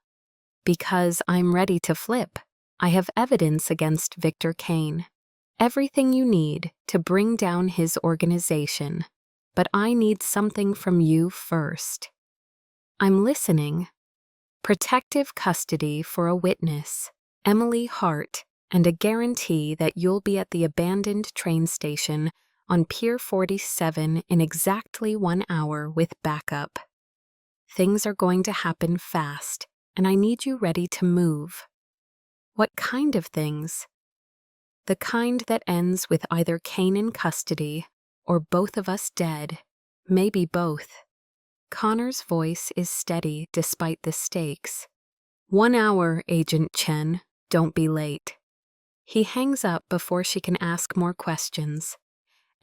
"Because I'm ready to flip. I have evidence against Victor Kane. Everything you need to bring down his organization. But I need something from you first." "I'm listening." "Protective custody for a witness, Emily Hart, and a guarantee that you'll be at the abandoned train station on Pier 47 in exactly 1 hour with backup. Things are going to happen fast, and I need you ready to move." "What kind of things?" "The kind that ends with either Kane in custody or both of us dead, maybe both." Connor's voice is steady despite the stakes. 1 hour, Agent Chen. Don't be late." He hangs up before she can ask more questions.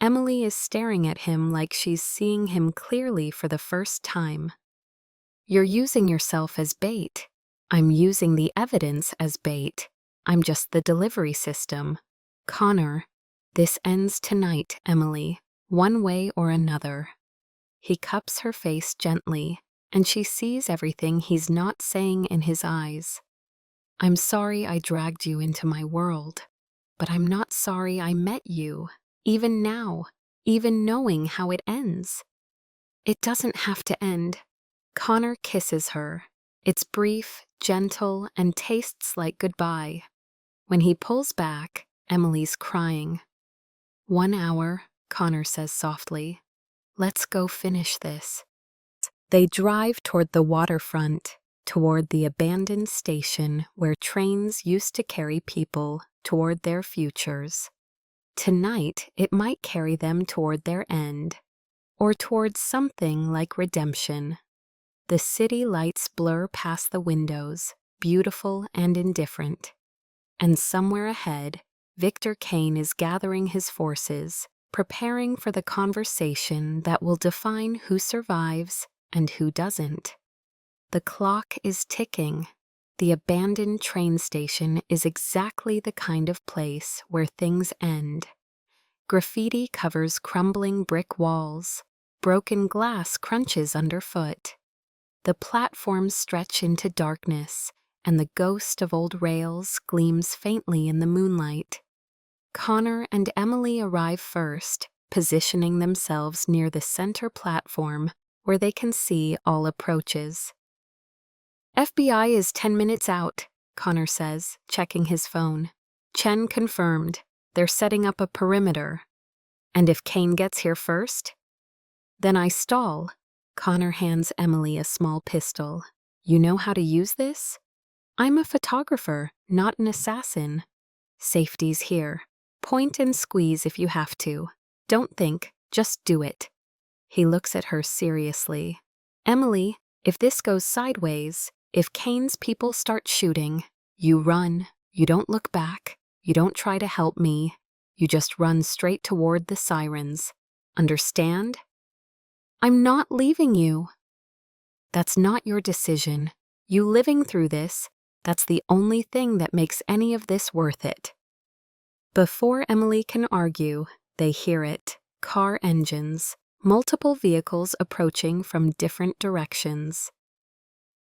Emily is staring at him like she's seeing him clearly for the first time. "You're using yourself as bait." "I'm using the evidence as bait. I'm just the delivery system." "Connor, this ends tonight, Emily, one way or another." He cups her face gently, and she sees everything he's not saying in his eyes. "I'm sorry I dragged you into my world, but I'm not sorry I met you, even now, even knowing how it ends." "It doesn't have to end." Connor kisses her. It's brief, gentle, and tastes like goodbye. When he pulls back, Emily's crying. 1 hour, Connor says softly. "Let's go finish this." They drive toward the waterfront, toward the abandoned station where trains used to carry people toward their futures. Tonight, it might carry them toward their end, or towards something like redemption. The city lights blur past the windows, beautiful and indifferent. And somewhere ahead, Victor Kane is gathering his forces, preparing for the conversation that will define who survives and who doesn't. The clock is ticking. The abandoned train station is exactly the kind of place where things end. Graffiti covers crumbling brick walls. Broken glass crunches underfoot. The platforms stretch into darkness, and the ghost of old rails gleams faintly in the moonlight. Connor and Emily arrive first, positioning themselves near the center platform where they can see all approaches. "FBI is 10 minutes out," Connor says, checking his phone. "Chen confirmed. They're setting up a perimeter." "And if Kane gets here first?" "Then I stall." Connor hands Emily a small pistol. "You know how to use this?" "I'm a photographer, not an assassin." "Safety's here. Point and squeeze if you have to. Don't think, just do it." He looks at her seriously. "Emily, if this goes sideways, if Kane's people start shooting, you run. You don't look back. You don't try to help me. You just run straight toward the sirens. Understand?" "I'm not leaving you." "That's not your decision. You living through this, that's the only thing that makes any of this worth it." Before Emily can argue, they hear it. Car engines, multiple vehicles approaching from different directions.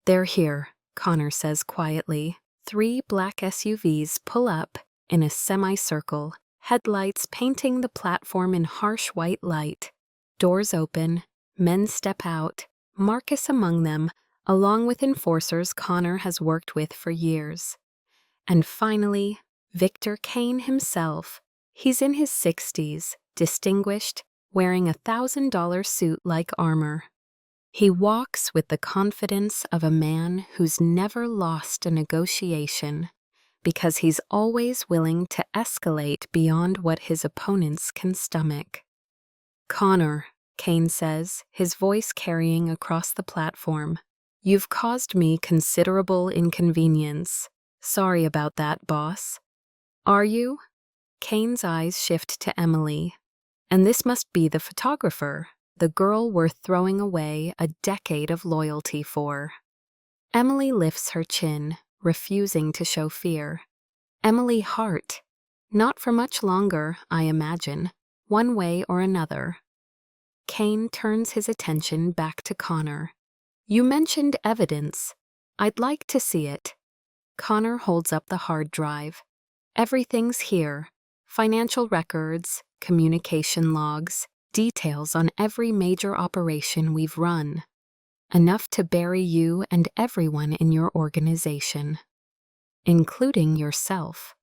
"They're here," Connor says quietly. 3 black SUVs pull up in a semicircle, headlights painting the platform in harsh white light. Doors open, men step out, Marcus among them, along with enforcers Connor has worked with for years. And finally, Victor Kane himself. He's in his 60s, distinguished, wearing a $1,000 suit like armor. He walks with the confidence of a man who's never lost a negotiation, because he's always willing to escalate beyond what his opponents can stomach. "Connor," Kane says, his voice carrying across the platform, "you've caused me considerable inconvenience. Sorry about that, boss." "Are you?" Kane's eyes shift to Emily. "And this must be the photographer, the girl worth throwing away a decade of loyalty for." Emily lifts her chin, refusing to show fear. Emily Hart. Not for much longer, I imagine, one way or another. Kane turns his attention back to Connor. "You mentioned evidence. I'd like to see it." Connor holds up the hard drive. "Everything's here. Financial records, communication logs, details on every major operation we've run. Enough to bury you and everyone in your organization. Including yourself."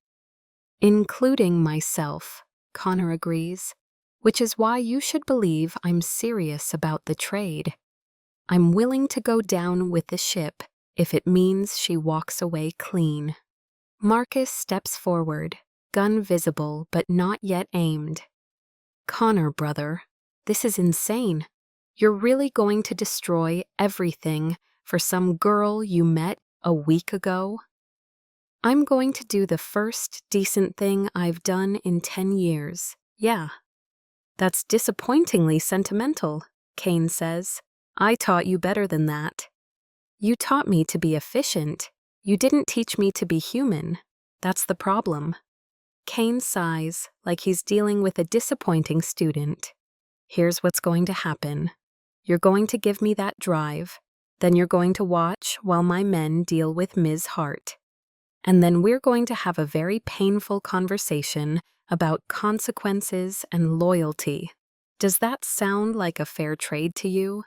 "Including myself," Connor agrees, "which is why you should believe I'm serious about the trade. I'm willing to go down with the ship if it means she walks away clean." Marcus steps forward, gun visible but not yet aimed. "Connor, brother, this is insane. You're really going to destroy everything for some girl you met a week ago?" "I'm going to do the first decent thing I've done in 10 years, yeah." "That's disappointingly sentimental," Kane says. "I taught you better than that." "You taught me to be efficient. You didn't teach me to be human. That's the problem." Kane sighs, like he's dealing with a disappointing student. "Here's what's going to happen. You're going to give me that drive, then you're going to watch while my men deal with Ms. Hart. And then we're going to have a very painful conversation about consequences and loyalty. Does that sound like a fair trade to you?"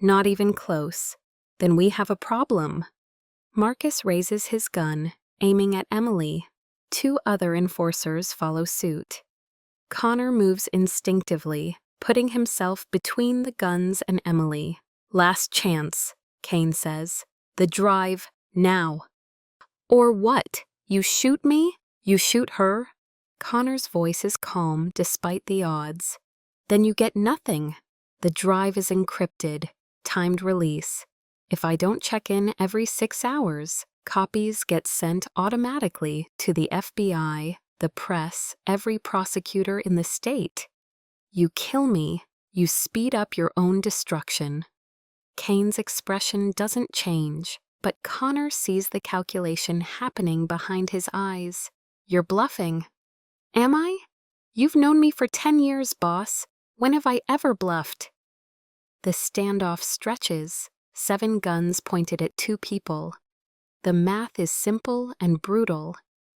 "Not even close. Then we have a problem." Marcus raises his gun, aiming at Emily. 2 other enforcers follow suit. Connor moves instinctively, putting himself between the guns and Emily. "Last chance," Kane says. "The drive, now." "Or what? You shoot me? You shoot her?" Connor's voice is calm despite the odds. "Then you get nothing. The drive is encrypted, timed release. If I don't check in every 6 hours, copies get sent automatically to the FBI, the press, every prosecutor in the state. You kill me, you speed up your own destruction." Kane's expression doesn't change, but Connor sees the calculation happening behind his eyes. "You're bluffing." "Am I? You've known me for 10 years, boss. When have I ever bluffed?" The standoff stretches, 7 guns pointed at 2 people. The math is simple and brutal.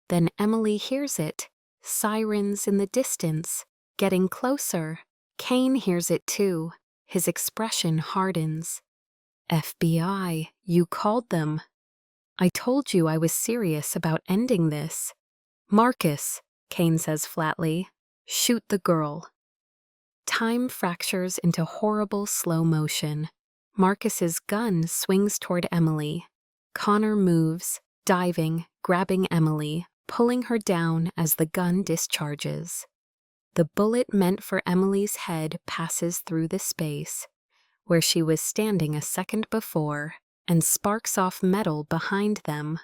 Then Emily hears it. Sirens in the distance, getting closer. Kane hears it too. His expression hardens. "FBI, you called them." "I told you I was serious about ending this." "Marcus," Kane says flatly, "shoot the girl." Time fractures into horrible slow motion. Marcus's gun swings toward Emily. Connor moves, diving, grabbing Emily, pulling her down as the gun discharges. The bullet meant for Emily's head passes through the space where she was standing a second before and sparks off metal behind them.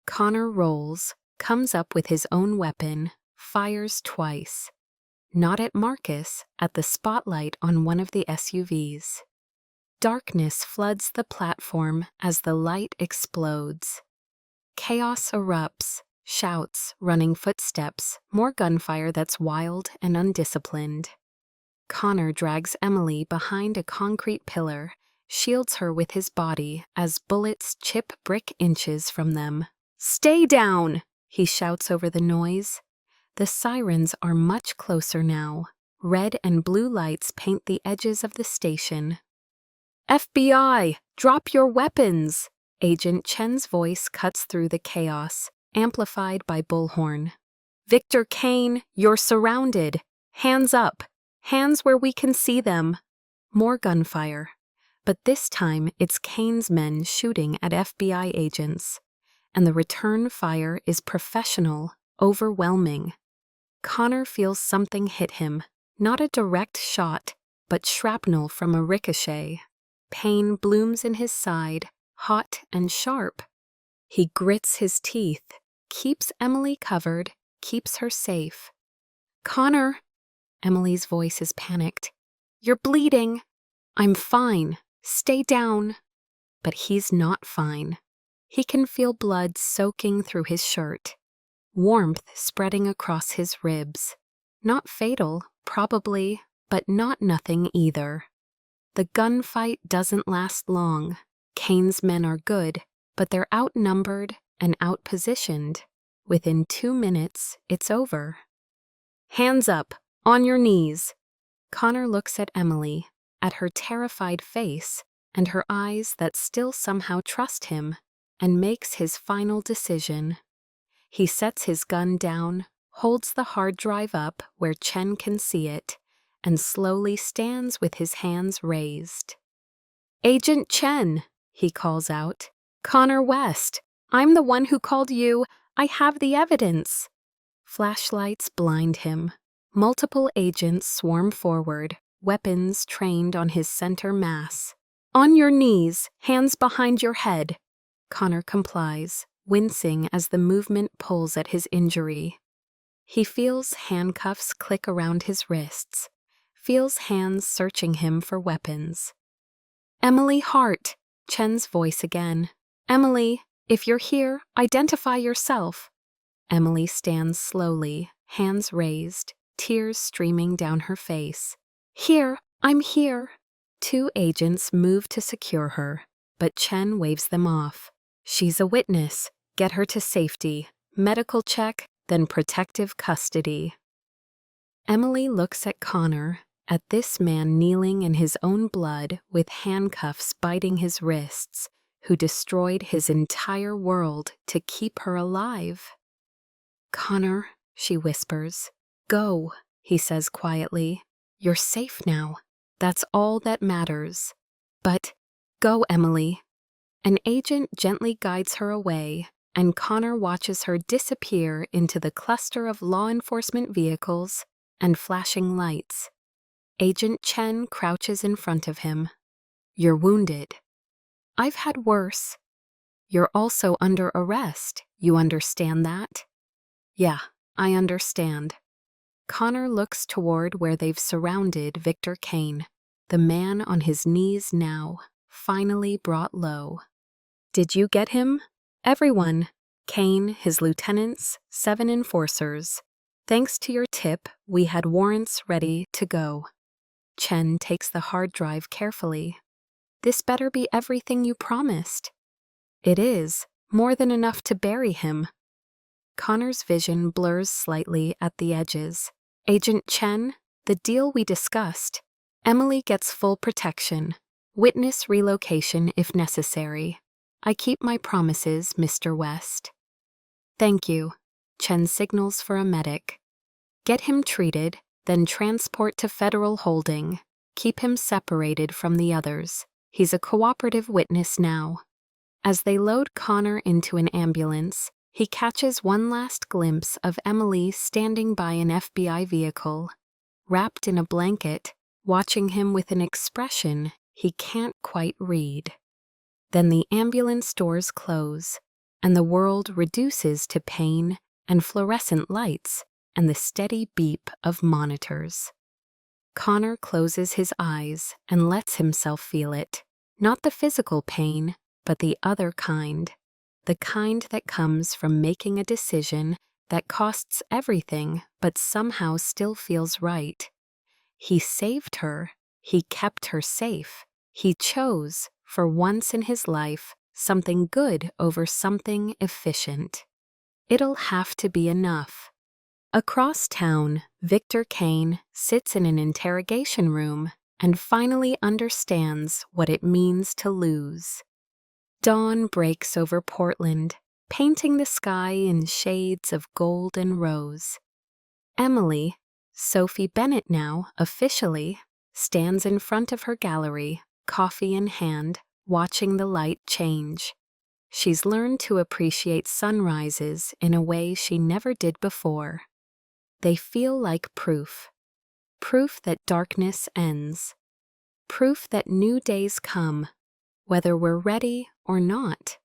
Connor rolls, comes up with his own weapon, fires twice. Not at Marcus, at the spotlight on one of the SUVs. Darkness floods the platform as the light explodes. Chaos erupts, shouts, running footsteps, more gunfire that's wild and undisciplined. Connor drags Emily behind a concrete pillar, shields her with his body as bullets chip brick inches from them. "Stay down!" he shouts over the noise. The sirens are much closer now. Red and blue lights paint the edges of the station. FBI, drop your weapons! Agent Chen's voice cuts through the chaos, amplified by bullhorn. Victor Kane, you're surrounded. Hands up. Hands where we can see them. More gunfire. But this time it's Kane's men shooting at FBI agents. And the return fire is professional, overwhelming. Connor feels something hit him. Not a direct shot, but shrapnel from a ricochet. Pain blooms in his side, hot and sharp. He grits his teeth, keeps Emily covered, keeps her safe. Connor! Emily's voice is panicked. You're bleeding. I'm fine. Stay down. But he's not fine. He can feel blood soaking through his shirt. Warmth spreading across his ribs. Not fatal, probably, but not nothing either. The gunfight doesn't last long. Kane's men are good, but they're outnumbered and outpositioned. Within 2 minutes, it's over. Hands up, on your knees. Connor looks at Emily, at her terrified face and her eyes that still somehow trust him, and makes his final decision. He sets his gun down, holds the hard drive up where Chen can see it, and slowly stands with his hands raised. Agent Chen, he calls out. Connor West, I'm the one who called you. I have the evidence. Flashlights blind him. Multiple agents swarm forward, weapons trained on his center mass. On your knees, hands behind your head. Connor complies, wincing as the movement pulls at his injury. He feels handcuffs click around his wrists, feels hands searching him for weapons. Emily Hart, Chen's voice again. Emily, if you're here, identify yourself. Emily stands slowly, hands raised, tears streaming down her face. Here, I'm here. 2 agents move to secure her, but Chen waves them off. She's a witness. Get her to safety. Medical check, then protective custody. Emily looks at Connor, at this man kneeling in his own blood with handcuffs biting his wrists, who destroyed his entire world to keep her alive. Connor, she whispers. Go, he says quietly. You're safe now. That's all that matters. But go, Emily. An agent gently guides her away, and Connor watches her disappear into the cluster of law enforcement vehicles and flashing lights. Agent Chen crouches in front of him. You're wounded. I've had worse. You're also under arrest. You understand that? Yeah, I understand. Connor looks toward where they've surrounded Victor Kane, the man on his knees now, finally brought low. Did you get him? Everyone. Kane, his lieutenants, 7 enforcers. Thanks to your tip, we had warrants ready to go. Chen takes the hard drive carefully. This better be everything you promised. It is, more than enough to bury him. Connor's vision blurs slightly at the edges. Agent Chen, the deal we discussed. Emily gets full protection. Witness relocation if necessary. I keep my promises, Mr. West. Thank you. Chen signals for a medic. Get him treated, then transport to federal holding. Keep him separated from the others. He's a cooperative witness now. As they load Connor into an ambulance, he catches one last glimpse of Emily standing by an FBI vehicle, wrapped in a blanket, watching him with an expression he can't quite read. Then the ambulance doors close, and the world reduces to pain and fluorescent lights and the steady beep of monitors. Connor closes his eyes and lets himself feel it, not the physical pain, but the other kind, the kind that comes from making a decision that costs everything but somehow still feels right. He saved her. He kept her safe. He chose, for once in his life, something good over something efficient. It'll have to be enough. Across town, Victor Kane sits in an interrogation room and finally understands what it means to lose. Dawn breaks over Portland, painting the sky in shades of gold and rose. Emily, Sophie Bennett now, officially, stands in front of her gallery, coffee in hand, watching the light change. She's learned to appreciate sunrises in a way she never did before. They feel like proof. Proof that darkness ends. Proof that new days come, whether we're ready or not.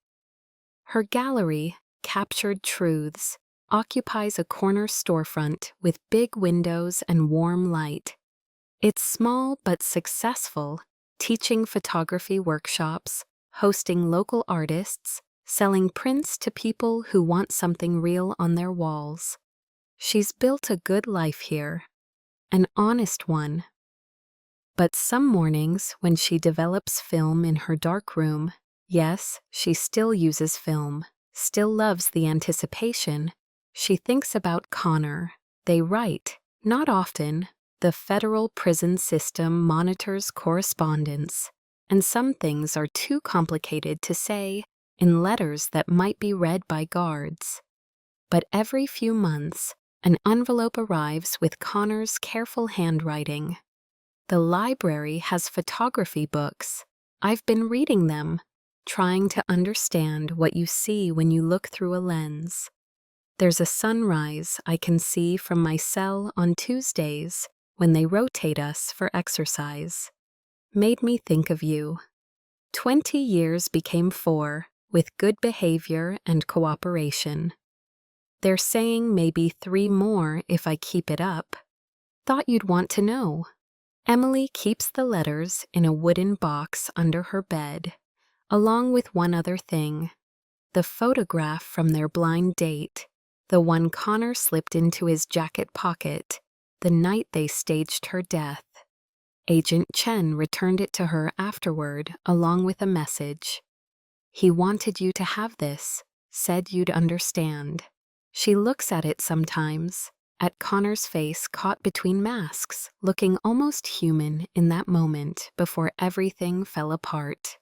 Her gallery, Captured Truths, occupies a corner storefront with big windows and warm light. It's small but successful, teaching photography workshops, hosting local artists, selling prints to people who want something real on their walls. She's built a good life here, an honest one. But some mornings when she develops film in her dark room, yes, she still uses film, still loves the anticipation, she thinks about Connor. They write, not often. The federal prison system monitors correspondence, and some things are too complicated to say in letters that might be read by guards. But every few months, an envelope arrives with Connor's careful handwriting. The library has photography books. I've been reading them, trying to understand what you see when you look through a lens. There's a sunrise I can see from my cell on Tuesdays when they rotate us for exercise. Made me think of you. 20 years became 4, with good behavior and cooperation. They're saying maybe 3 more if I keep it up. Thought you'd want to know. Emily keeps the letters in a wooden box under her bed, along with one other thing. The photograph from their blind date, the one Connor slipped into his jacket pocket, the night they staged her death. Agent Chen returned it to her afterward, along with a message. He wanted you to have this, said you'd understand. She looks at it sometimes, at Connor's face caught between masks, looking almost human in that moment before everything fell apart.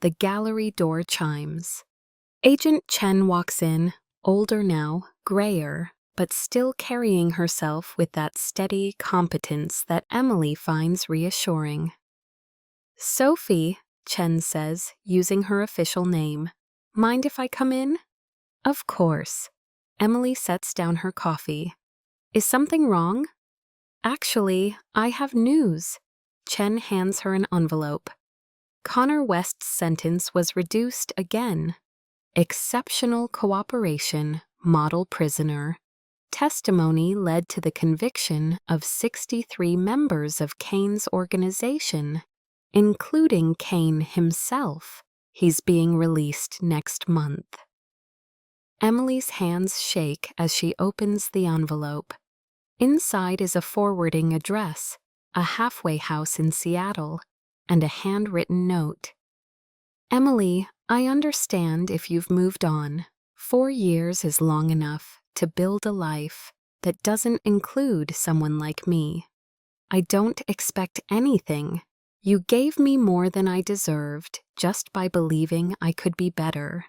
The gallery door chimes. Agent Chen walks in, older now, grayer, but still carrying herself with that steady competence that Emily finds reassuring. Sophie, Chen says, using her official name. Mind if I come in? Of course. Emily sets down her coffee. Is something wrong? Actually, I have news. Chen hands her an envelope. Connor West's sentence was reduced again. Exceptional cooperation, model prisoner. Testimony led to the conviction of 63 members of Kane's organization, including Kane himself. He's being released next month. Emily's hands shake as she opens the envelope. Inside is a forwarding address, a halfway house in Seattle, and a handwritten note. Emily, I understand if you've moved on. 4 years is long enough to build a life that doesn't include someone like me. I don't expect anything. You gave me more than I deserved just by believing I could be better.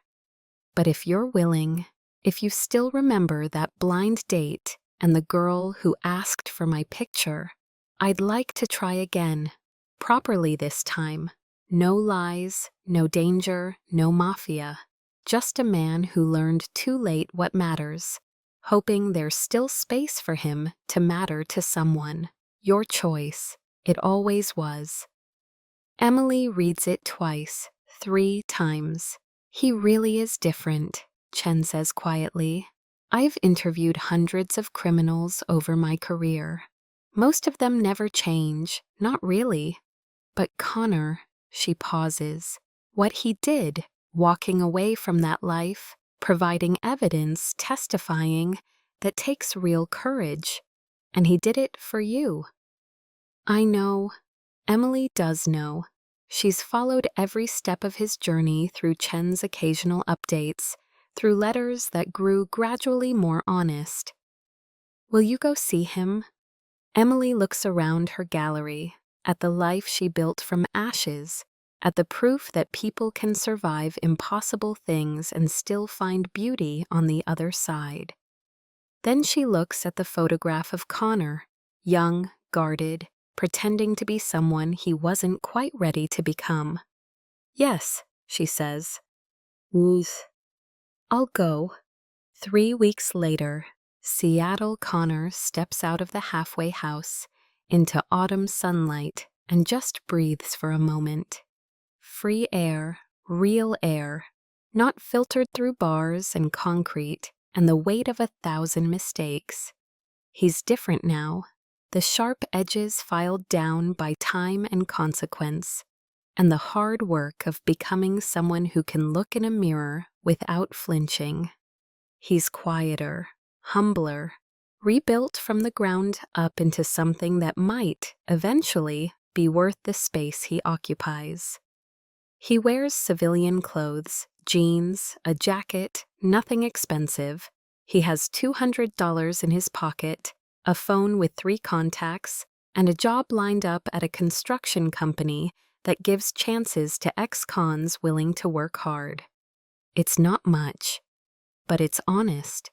But if you're willing, if you still remember that blind date and the girl who asked for my picture, I'd like to try again, properly this time. No lies, no danger, no mafia. Just a man who learned too late what matters, hoping there's still space for him to matter to someone. Your choice. It always was. Emily reads it twice, 3 times. He really is different, Chen says quietly. I've interviewed hundreds of criminals over my career. Most of them never change, not really. But Connor, she pauses. What he did, walking away from that life, providing evidence, testifying, that takes real courage. And he did it for you. I know. Emily does know. She's followed every step of his journey through Chen's occasional updates, through letters that grew gradually more honest. Will you go see him? Emily looks around her gallery, at the life she built from ashes, at the proof that people can survive impossible things and still find beauty on the other side. Then she looks at the photograph of Connor, young, guarded, pretending to be someone he wasn't quite ready to become. Yes, she says. I'll go. 3 weeks later, Seattle Connor steps out of the halfway house into autumn sunlight and just breathes for a moment. Free air, real air, not filtered through bars and concrete and the weight of 1,000 mistakes. He's different now, the sharp edges filed down by time and consequence, and the hard work of becoming someone who can look in a mirror without flinching. He's quieter, humbler, rebuilt from the ground up into something that might, eventually, be worth the space he occupies. He wears civilian clothes, jeans, a jacket, nothing expensive. He has $200 in his pocket, a phone with 3 contacts, and a job lined up at a construction company that gives chances to ex-cons willing to work hard. It's not much, but it's honest.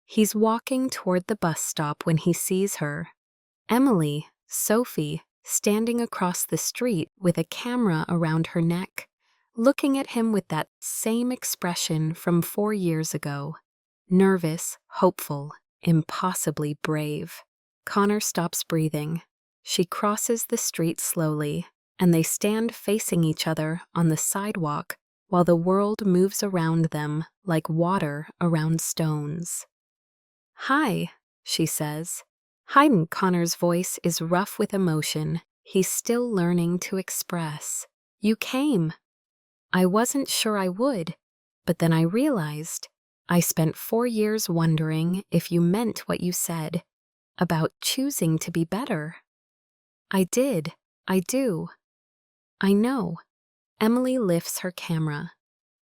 He's walking toward the bus stop when he sees her. Emily, Sophie, standing across the street with a camera around her neck, looking at him with that same expression from 4 years ago. Nervous, hopeful, impossibly brave. Connor stops breathing. She crosses the street slowly, and they stand facing each other on the sidewalk while the world moves around them like water around stones. Hi, she says. Hayden Connor's voice is rough with emotion. He's still learning to express. You came. I wasn't sure I would, but then I realized. I spent 4 years wondering if you meant what you said, about choosing to be better. I did. I do. I know. Emily lifts her camera.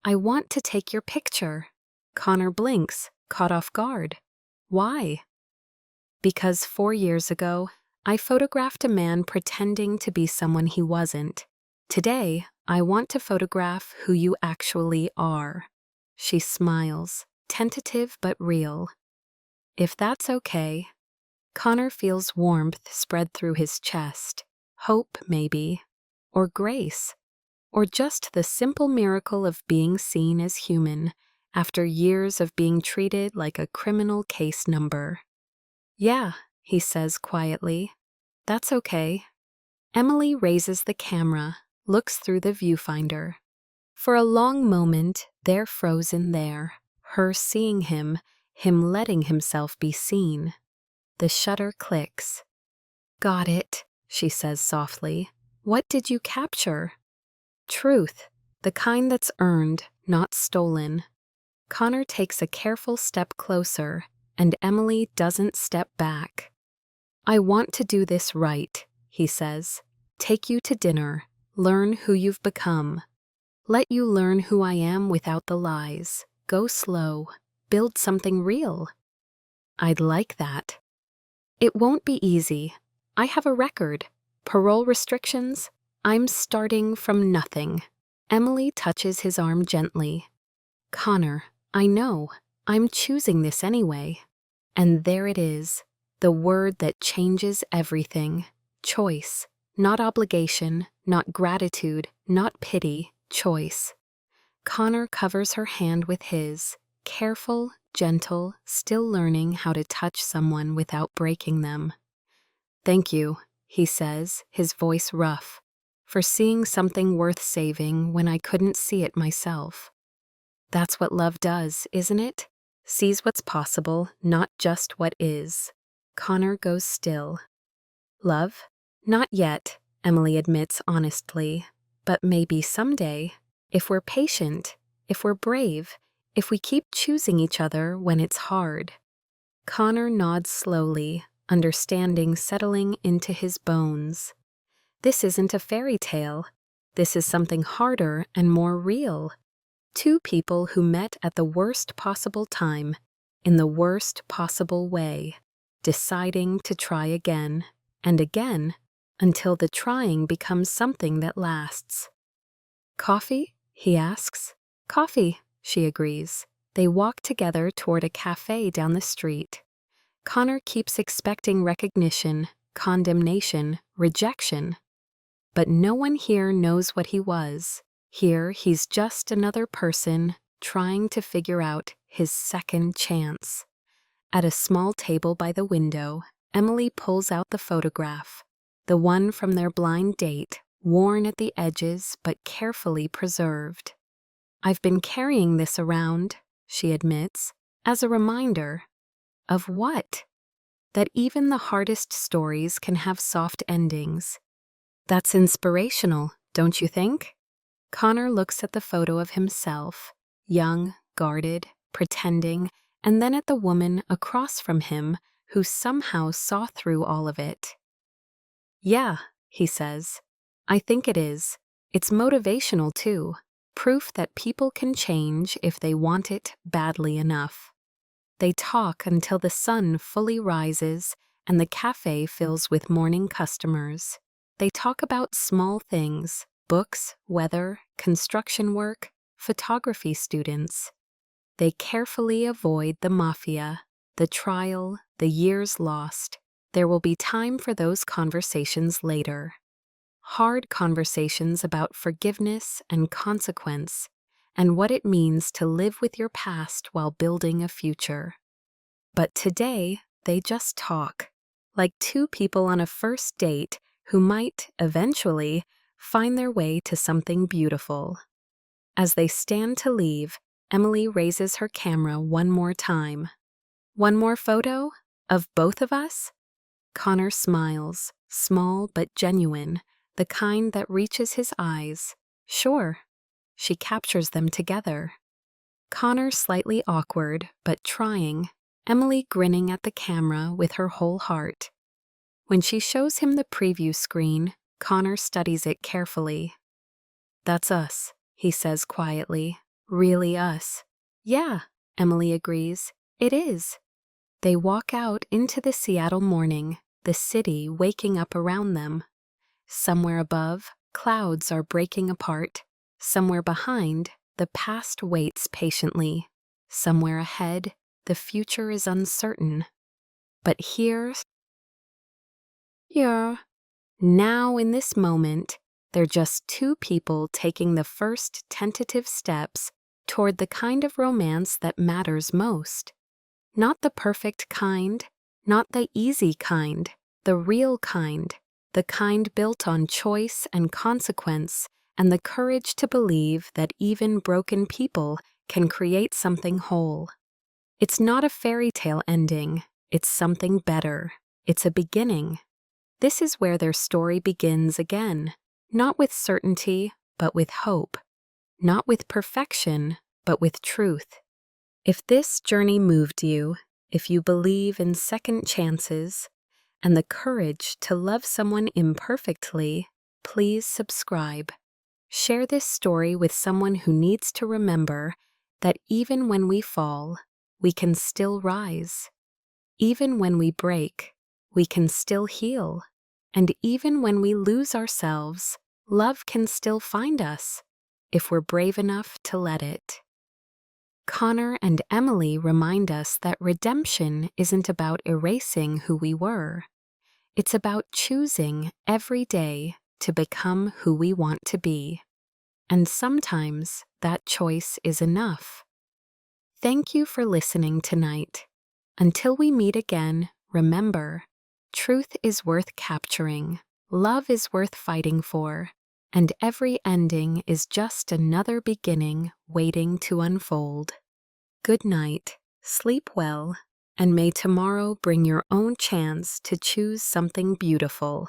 I want to take your picture. Connor blinks, caught off guard. Why? Because 4 years ago, I photographed a man pretending to be someone he wasn't. Today, I want to photograph who you actually are. She smiles, tentative but real. If that's okay. Connor feels warmth spread through his chest. Hope, maybe. Or grace. Or just the simple miracle of being seen as human after years of being treated like a criminal case number. Yeah, he says quietly. That's okay. Emily raises the camera, looks through the viewfinder. For a long moment, they're frozen there, her seeing him letting himself be seen. The shutter clicks. Got it, she says softly. What did you capture? Truth, the kind that's earned, not stolen. Connor takes a careful step closer, and Emily doesn't step back. I want to do this right, he says. Take you to dinner, learn who you've become. Let you learn who I am without the lies. Go slow, build something real. I'd like that. It won't be easy. I have a record. Parole restrictions. I'm starting from nothing. Emily touches his arm gently. Connor, I know. I'm choosing this anyway. And there it is, the word that changes everything. Choice. Not obligation, not gratitude, not pity. Choice. Connor covers her hand with his, careful, gentle, still learning how to touch someone without breaking them. Thank you, he says, his voice rough, for seeing something worth saving when I couldn't see it myself. That's what love does, isn't it? Sees what's possible, not just what is. Connor goes still. Love? Not yet, Emily admits honestly. But maybe someday, if we're patient, if we're brave, if we keep choosing each other when it's hard. Connor nods slowly, understanding settling into his bones. This isn't a fairy tale. This is something harder and more real. 2 people who met at the worst possible time, in the worst possible way. deciding to try again and again until the trying becomes something that lasts. "Coffee?" he asks. "Coffee," she agrees. They walk together toward a cafe down the street. Connor keeps expecting recognition, condemnation, rejection. But no one here knows what he was. Here he's just another person trying to figure out his second chance. At a small table by the window, Emily pulls out the photograph, the one from their blind date, worn at the edges but carefully preserved. "I've been carrying this around," she admits, "as a reminder." Of what? That even the hardest stories can have soft endings. That's inspirational, don't you think? Connor looks at the photo of himself, young, guarded, pretending, and then at the woman across from him who somehow saw through all of it. "Yeah," he says. "I think it is. It's motivational too. Proof that people can change if they want it badly enough." They talk until the sun fully rises and the cafe fills with morning customers. They talk about small things: books, weather, construction work, photography students. They carefully avoid the mafia, the trial, the years lost. There will be time for those conversations later. Hard conversations about forgiveness and consequence, and what it means to live with your past while building a future. But today, they just talk, like two people on a first date who might, eventually, find their way to something beautiful. As they stand to leave, Emily raises her camera one more time. "One more photo? Of both of us?" Connor smiles, small but genuine, the kind that reaches his eyes. "Sure." She captures them together. Connor slightly awkward, but trying. Emily grinning at the camera with her whole heart. When she shows him the preview screen, Connor studies it carefully. "That's us," he says quietly. "Really us." "Yeah," Emily agrees. "It is." They walk out into the Seattle morning, the city waking up around them. Somewhere above, clouds are breaking apart. Somewhere behind, the past waits patiently. Somewhere ahead, the future is uncertain. But here, now in this moment, they're just two people taking the first tentative steps toward the kind of romance that matters most. Not the perfect kind, not the easy kind, the real kind, the kind built on choice and consequence and the courage to believe that even broken people can create something whole. It's not a fairy tale ending, it's something better. It's a beginning. This is where their story begins again, not with certainty, but with hope. Not with perfection, but with truth. If this journey moved you, if you believe in second chances and the courage to love someone imperfectly, please subscribe. Share this story with someone who needs to remember that even when we fall, we can still rise. Even when we break, we can still heal. And even when we lose ourselves, love can still find us, if we're brave enough to let it. Connor and Emily remind us that redemption isn't about erasing who we were. It's about choosing every day to become who we want to be. And sometimes that choice is enough. Thank you for listening tonight. Until we meet again, remember, truth is worth capturing, love is worth fighting for, and every ending is just another beginning waiting to unfold. Good night, sleep well, and may tomorrow bring your own chance to choose something beautiful.